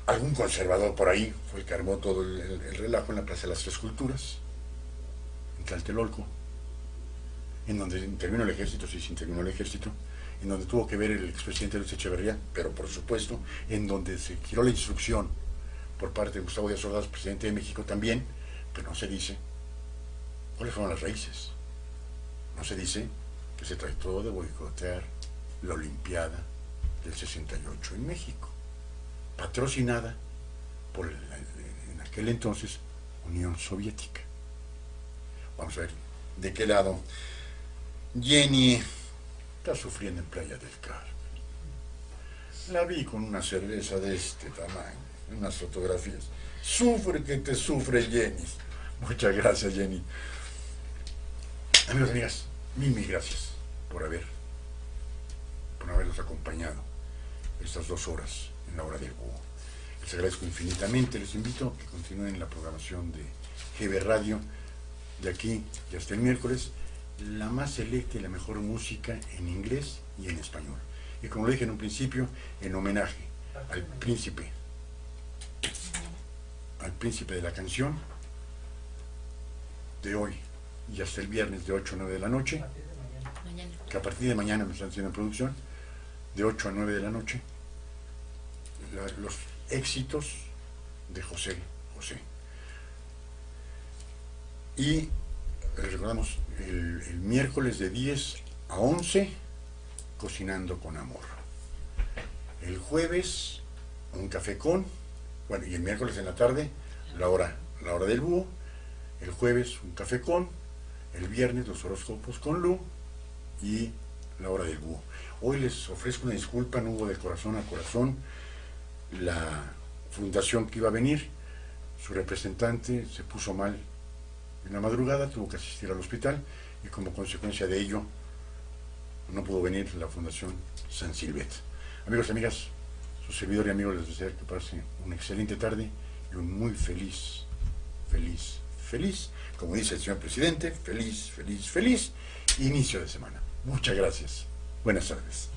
algún conservador por ahí, fue el que armó todo el relajo en la Plaza de las Tres Culturas, en Tlatelolco, en donde intervino el ejército, sí, se intervino el ejército, en donde tuvo que ver el expresidente Luis Echeverría, pero por supuesto, en donde se giró la instrucción por parte de Gustavo Díaz Ordaz, presidente de México también, pero no se dice cuáles fueron las raíces. No se dice que se trató de boicotear la Olimpiada del 68 en México, patrocinada por en aquel entonces Unión Soviética. Vamos a ver de qué lado. Jenny está sufriendo en Playa del Carmen. La vi con una cerveza de este tamaño, unas fotografías. Sufre que te sufre, Jenny. Muchas gracias, Jenny. Amigos y amigas, mil gracias por habernos acompañado estas 2 horas en la hora del búho. Les agradezco infinitamente, les invito a que continúen la programación de GB Radio de aquí y hasta el miércoles, la más selecta y la mejor música en inglés y en español. Y como lo dije en un principio, en homenaje al príncipe de la canción, de hoy y hasta el viernes de 8 a 9 de la noche, que a partir de mañana me están haciendo en producción, de 8 a 9 de la noche, los éxitos de José José. Y recordamos el miércoles de 10 a 11, Cocinando con Amor. El jueves, un café con, bueno, y el miércoles en la tarde, la hora del búho. El jueves, un café con, el viernes, los horóscopos con Lu y la hora del búho. Hoy les ofrezco una disculpa, no hubo de corazón a corazón. La fundación que iba a venir, su representante se puso mal en la madrugada, tuvo que asistir al hospital y como consecuencia de ello no pudo venir la Fundación San Silvet. Amigos y amigas, su servidor y amigo les deseo que pasen una excelente tarde y un muy feliz, como dice el señor presidente, feliz inicio de semana. Muchas gracias. Buenas tardes.